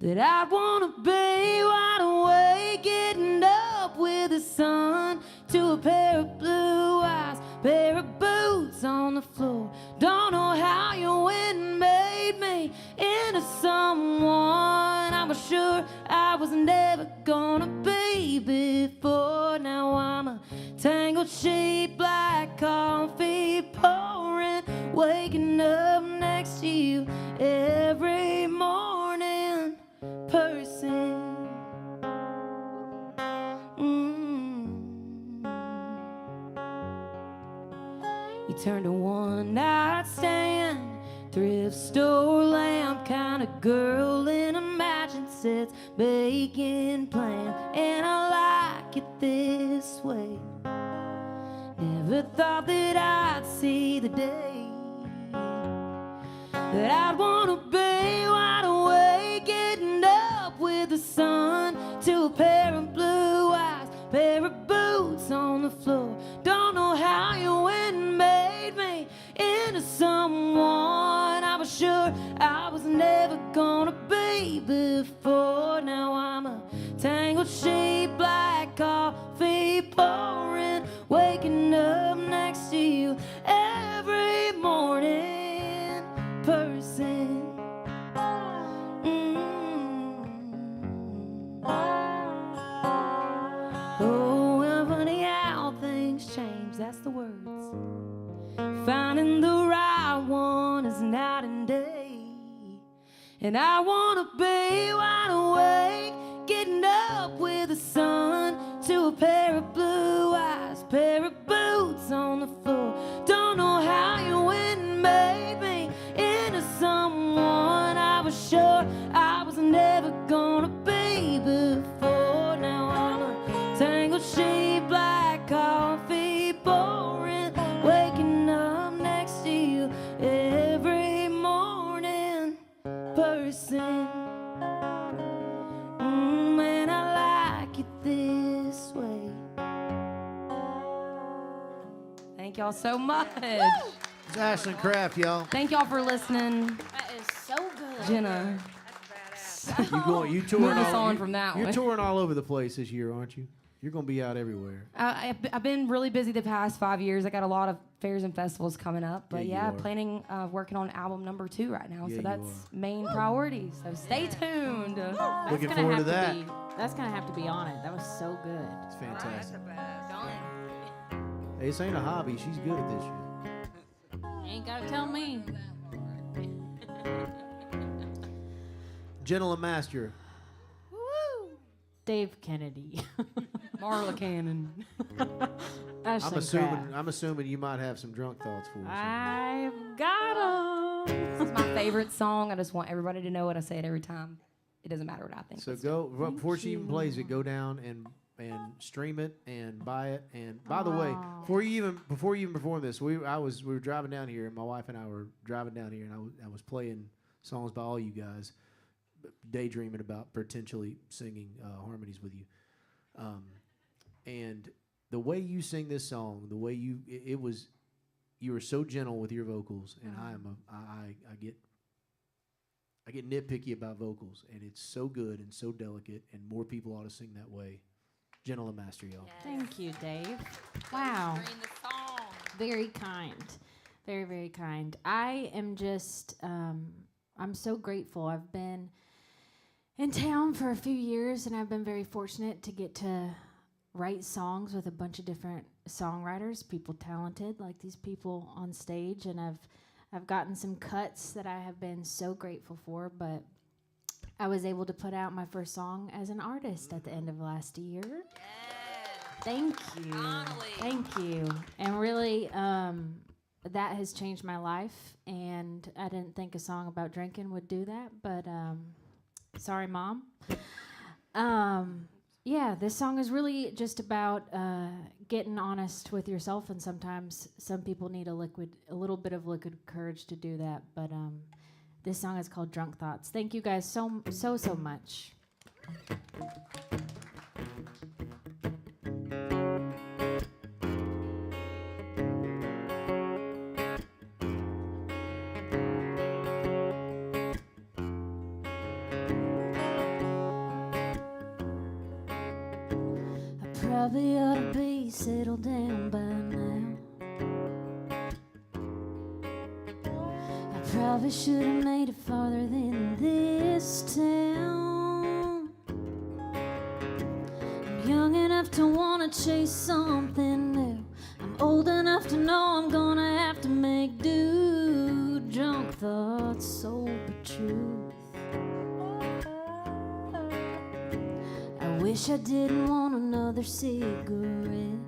that I'd wanna be wide awake, getting up with the sun, to a pair of blue eyes, pair of boots on the floor. Don't know how you went and made me into someone. I was sure I was was never gonna be before. Now I'm a tangled sheet, black coffee pouring, waking up next to you every morning, person. You turned a one-night stand, thrift store lamp kind of girl in a matching sets, baking plan, and I like it this way. Never thought that I'd see the day that I'd wanna be wide awake, getting up with the sun, to a pair of blue eyes, pair of boots on the floor. Don't know how you went and made me into someone I was sure I was never gonna be before. Now I'm a tangled sheet, black coffee pouring, waking up next to you every morning, person. Oh, well, funny how things change, that's the words. Finding the right one is night and day, and I wanna be wide awake, getting up with the sun, to a pair of blue eyes, pair of boots on the floor. Don't know how you went and made me into someone I was sure I was never gonna be before. Now I'm a tangled sheet, black coffee pouring, waking up next to you every morning, person. And I like it this way. Thank y'all so much. It's Ashland Craft, y'all. Thank y'all for listening. That is so good. Jenna, You touring moving us all, on from that you're one. touring all over the place this year, aren't you? You're gonna be out everywhere. I've been really busy the past 5 years. I got a lot of fairs and festivals coming up, but Yeah, you are. planning working on album number 2 right now. Yeah, so you that's are. main priority. So stay tuned. Looking forward to that. That's gonna have to be on it. That was so good. It's fantastic. Hey, this ain't a hobby. She's good at this shit. Ain't gotta tell me. Jenna LaMaster. Dave Kennedy. Marla Cannon. Ashland Craft. I'm assuming you might have some drunk thoughts for us. I've got 'em. This is my favorite song. I just want everybody to know it. I say it every time. It doesn't matter what I think. So go before she even plays it. Go down and stream it and buy it. And by the way, before you even perform this, we were driving down here, and my wife and I were driving down here, and I was playing songs by all you guys, daydreaming about potentially singing harmonies with you. And the way you sing this song, the way you were so gentle with your vocals, and I get nitpicky about vocals, and it's so good and so delicate, and more people ought to sing that way. Jenna LaMaster, y'all. Yes. Thank you, Dave. Wow. Very kind. Very, very kind. I am just, I'm so grateful. I've been in town for a few years, and I've been very fortunate to get to write songs with a bunch of different songwriters, people talented like these people on stage, and I've gotten some cuts that I have been so grateful for, but I was able to put out my first song as an artist at the end of last year. Yes. Thank you. Thank you. And really, that has changed my life, and I didn't think a song about drinking would do that, but sorry, Mom. Yeah, this song is really just about getting honest with yourself, and sometimes some people need a little bit of liquid courage to do that, but this song is called Drunk Thoughts. Thank you guys so much. Probably ought to be settled down by now. I probably should have made it farther than this town. to wanna chase something new. I'm old enough to know I'm gonna have to make do. Drunk thoughts, sober truth. I wish I didn't want another cigarette.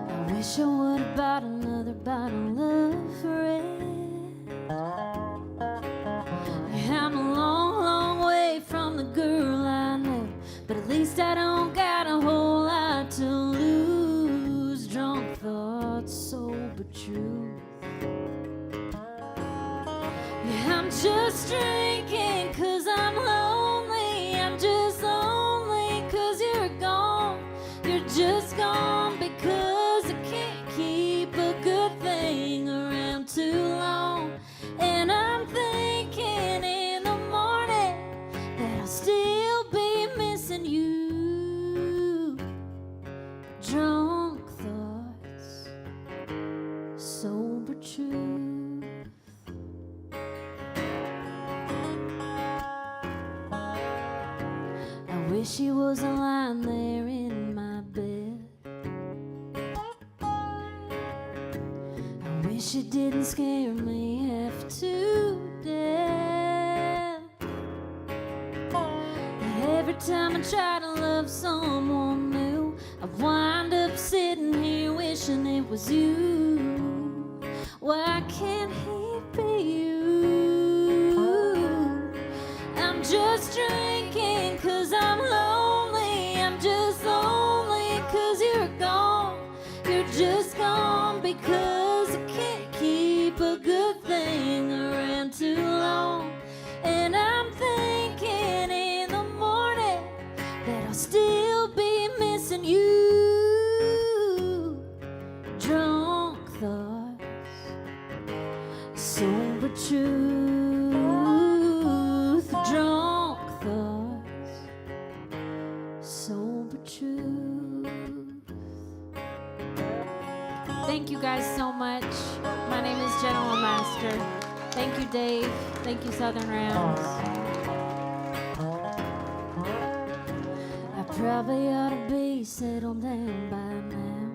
I wish I would have bought another bottle of red. I'm a long, long way from the girl I knew, but at least I don't got a whole lot to lose. Drunk thoughts, sober truth. Yeah, I'm just drinking 'cause I'm lonely. I'm just lonely 'cause you're gone. You're just gone because I can't keep a good thing around too long. And I'm thinking in the morning that I'll still be missing you. Drunk thoughts, sober truth. I wish he was lying there in my bed. I wish it didn't scare me half to death. Every time I try to love someone new, I wind up sitting here wishing it was you. Why can't he be you? I'm just drinking 'cause I'm lonely. I'm just lonely 'cause you're gone. You're just gone because I can't keep a good thing around too long. And I'm thinking in the morning that I'll still be missing you. Drunk thoughts, sober truth. Drunk thoughts, sober truth. Thank you guys so much. My name is Jenna LaMaster. Thank you, Dave. Thank you, Southern Rounds. I probably ought to be settled down by now.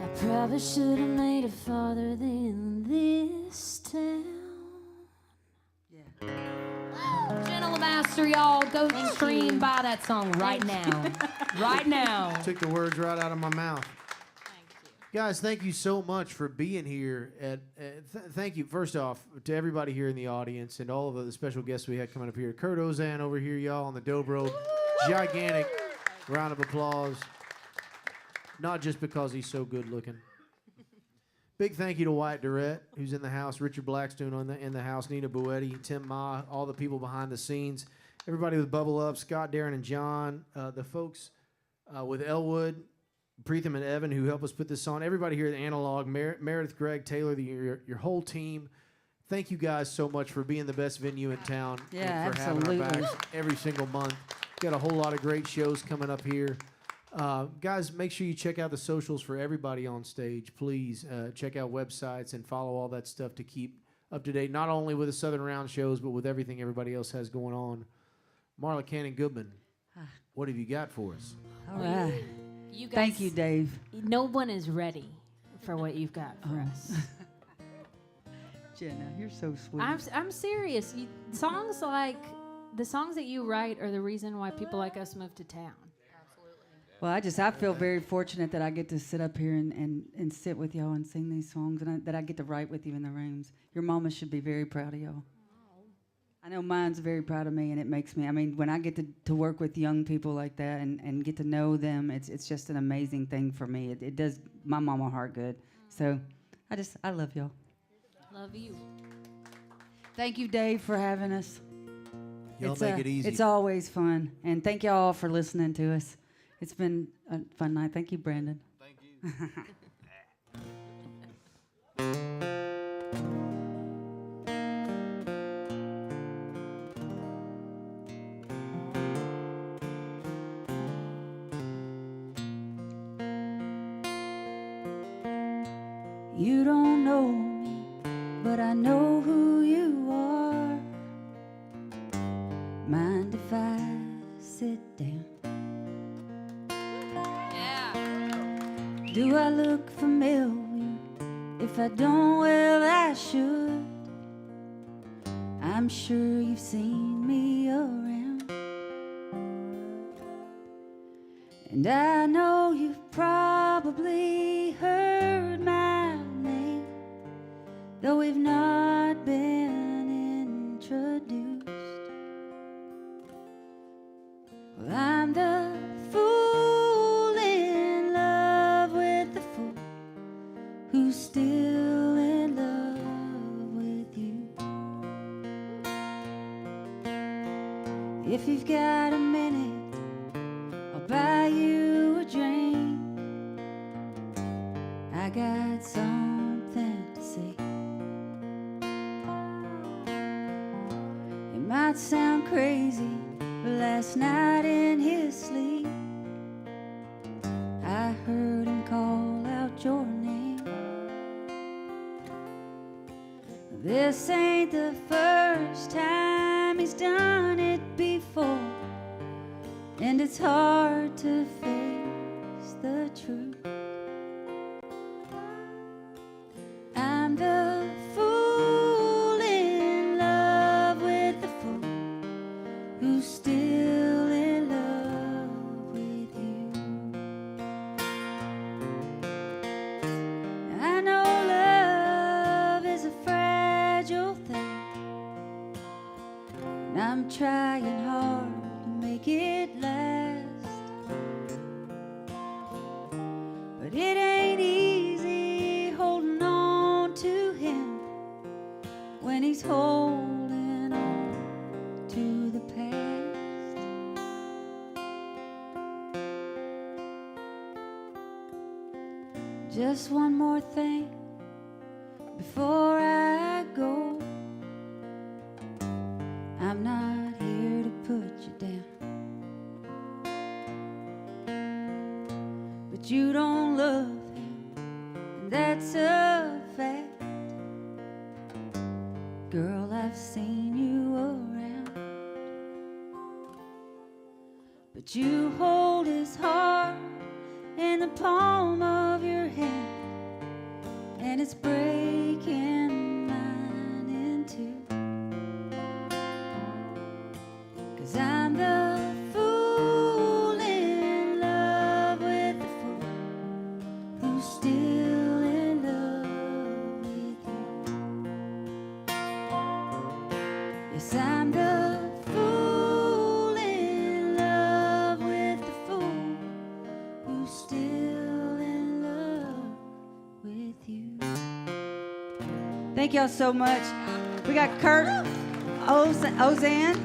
I probably should have made it farther than this town. Jenna LaMaster, y'all, go stream by that song right now. Right now. Took the words right out of my mouth. Guys, thank you so much for being here. Thank you, first off, to everybody here in the audience and all of the special guests we had coming up here. Kurt Ozan over here, y'all, on the dobro. Gigantic round of applause. Not just because he's so good looking. Big thank you to Wyatt Durrette, who's in the house, Richard Blackstone in the house, Nina Bueti, Tim Ma, all the people behind the scenes, everybody with Bubble Up, Scott, Darren, and John, the folks with Elwood, Preetham and Evan, who helped us put this on. Everybody here at Analog, Meredith, Greg, Taylor, your whole team. Thank you guys so much for being the best venue in town. Yeah, and for absolutely. having our backs every single month. Got a whole lot of great shows coming up here. Guys, make sure you check out the socials for everybody on stage. Please check out websites and follow all that stuff to keep up to date, not only with the Southern Round shows, but with everything everybody else has going on. Marla Cannon-Goodman, what have you got for us? All right. You guys, Thank you, Dave. No one is ready for what you've got for us. Jenna, you're so sweet. I'm serious. Songs like the songs that you write are the reason why people like us move to town. Well, I feel very fortunate that I get to sit up here and sit with y'all and sing these songs, and that I get to write with you in the rooms. Your mama should be very proud of y'all. I know mine's very proud of me, and it makes me, I mean, when I get to work with young people like that and get to know them, it's just an amazing thing for me. It does my mama heart good. So I love y'all. Love you. Thank you, Dave, for having us. Y'all make it easy. It's always fun. And thank y'all for listening to us. It's been a fun night. Thank you, Brandon. Thank you. You don't know me, but I know who you are. Do I look familiar? If I don't, well, I should. I'm sure you've seen me around, and I know you've probably heard my name, though we've not been introduced. Well, I'm the fool in love with the fool who's still in love with you. If you've got a minute, I'll buy you a drink. I got something to say. It might sound crazy, but last night in his sleep, I heard him call out your name. This ain't the first time he's done it before, and it's hard to face the truth. I'm the fool in love with the fool who's still in love with you. I know love is a fragile thing, and I'm trying hard to make it last, but it ain't easy holding on to him when he's holding on to the past. Just one more thing before I go. I'm not here to put you down, but you don't love him, and that's a fact. Girl, I've seen you around, but you hold his heart in the palm of your hand, and it's breaking mine in two. 'Cause I'm the fool in love with the fool who's still in love with you. Yes, I'm the fool in love with the fool who's still in love with you. Thank y'all so much. We got Kurt Ozan,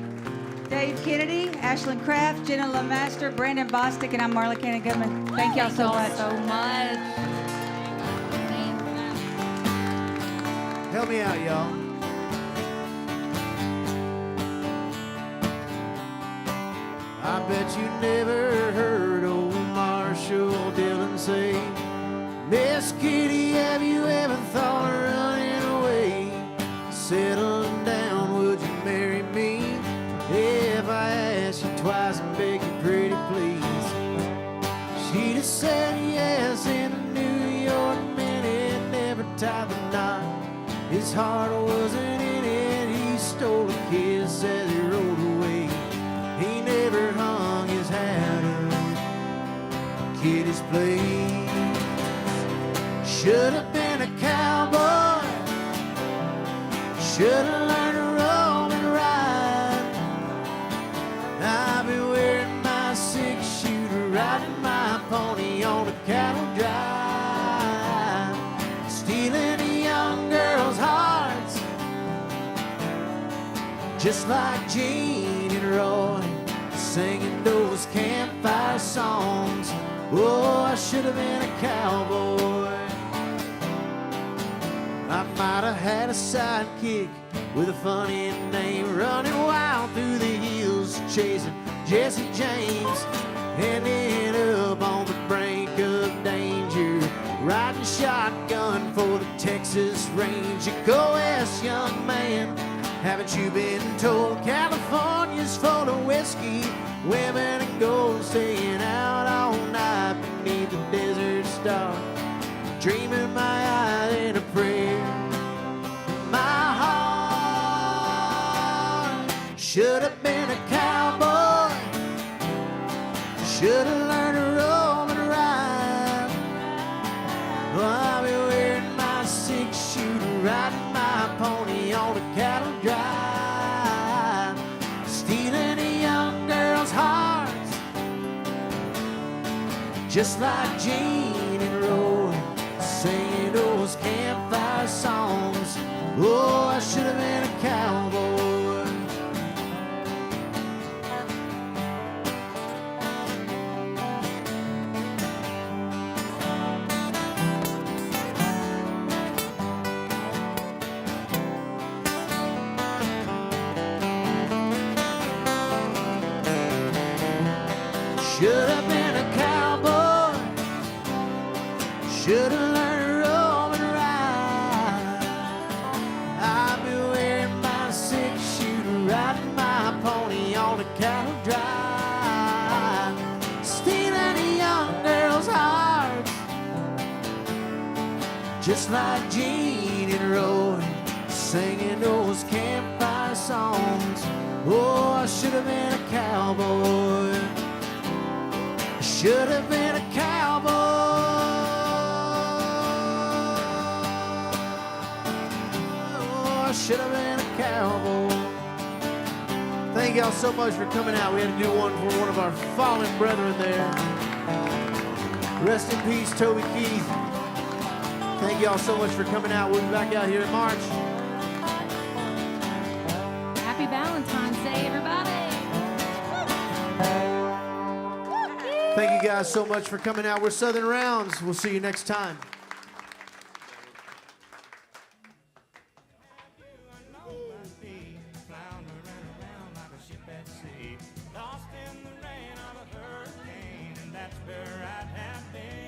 Dave Kennedy, Ashland Craft, Jenna LaMaster, Brandon Bostic, and I'm Marla Cannon-Goodman. Thank y'all so much. so much. Help me out, y'all. I bet you never heard old Marshall Dillon say, Miss Kitty, have you ever thought of running away? Settling down, would you marry me? If I asked you twice and begged you pretty please, she'd have said yes in a New York minute. Never tied the knot, his heart wasn't in it. He stole a kiss as he rode away. He never hung his hat up Kitty's place. Should have been a cowboy, should have learned to roam and ride. I've been wearing my six-shooter, riding my pony on a cattle drive, stealing a young girl's hearts, just like Gene and Roy, singing those campfire songs. Oh, I should have been a cowboy. I might have had a sidekick with a funny name, running wild through the hills, chasing Jesse James, ending up on the brink of danger, riding shotgun for the Texas Ranger. Go west, young man, haven't you been told California's full of whiskey, women and gold, staying out all night beneath the desert's star, dreaming my eye in a prayer. My heart should have been a cowboy, should have learned to roll and ride. Well, I'll be wearing my 6-shooter, riding my pony on a cattle drive, stealing a young girl's hearts, just like Gene and Roy, singing those campfire songs. Oh, I should have been a cowboy. Should have been a cowboy, should have learned to roll and ride. I'll be wearing my 6-shooter, riding my pony on a cattle drive, stealing a young girl's heart, just like Gene and Roy, singing those campfire songs. Oh, I should have been a cowboy. Should have been a cowboy. Oh, I should have been a cowboy. Thank y'all so much for coming out. We had to do one for one of our fallen brethren there. Rest in peace, Toby Keith. Thank y'all so much for coming out. We'll be back out here in March. Happy Valentine's Day, everybody. Thank you guys so much for coming out. We're Southern Rounds. We'll see you next time. Lost in the rain of a hurricane, and that's where I'd have been.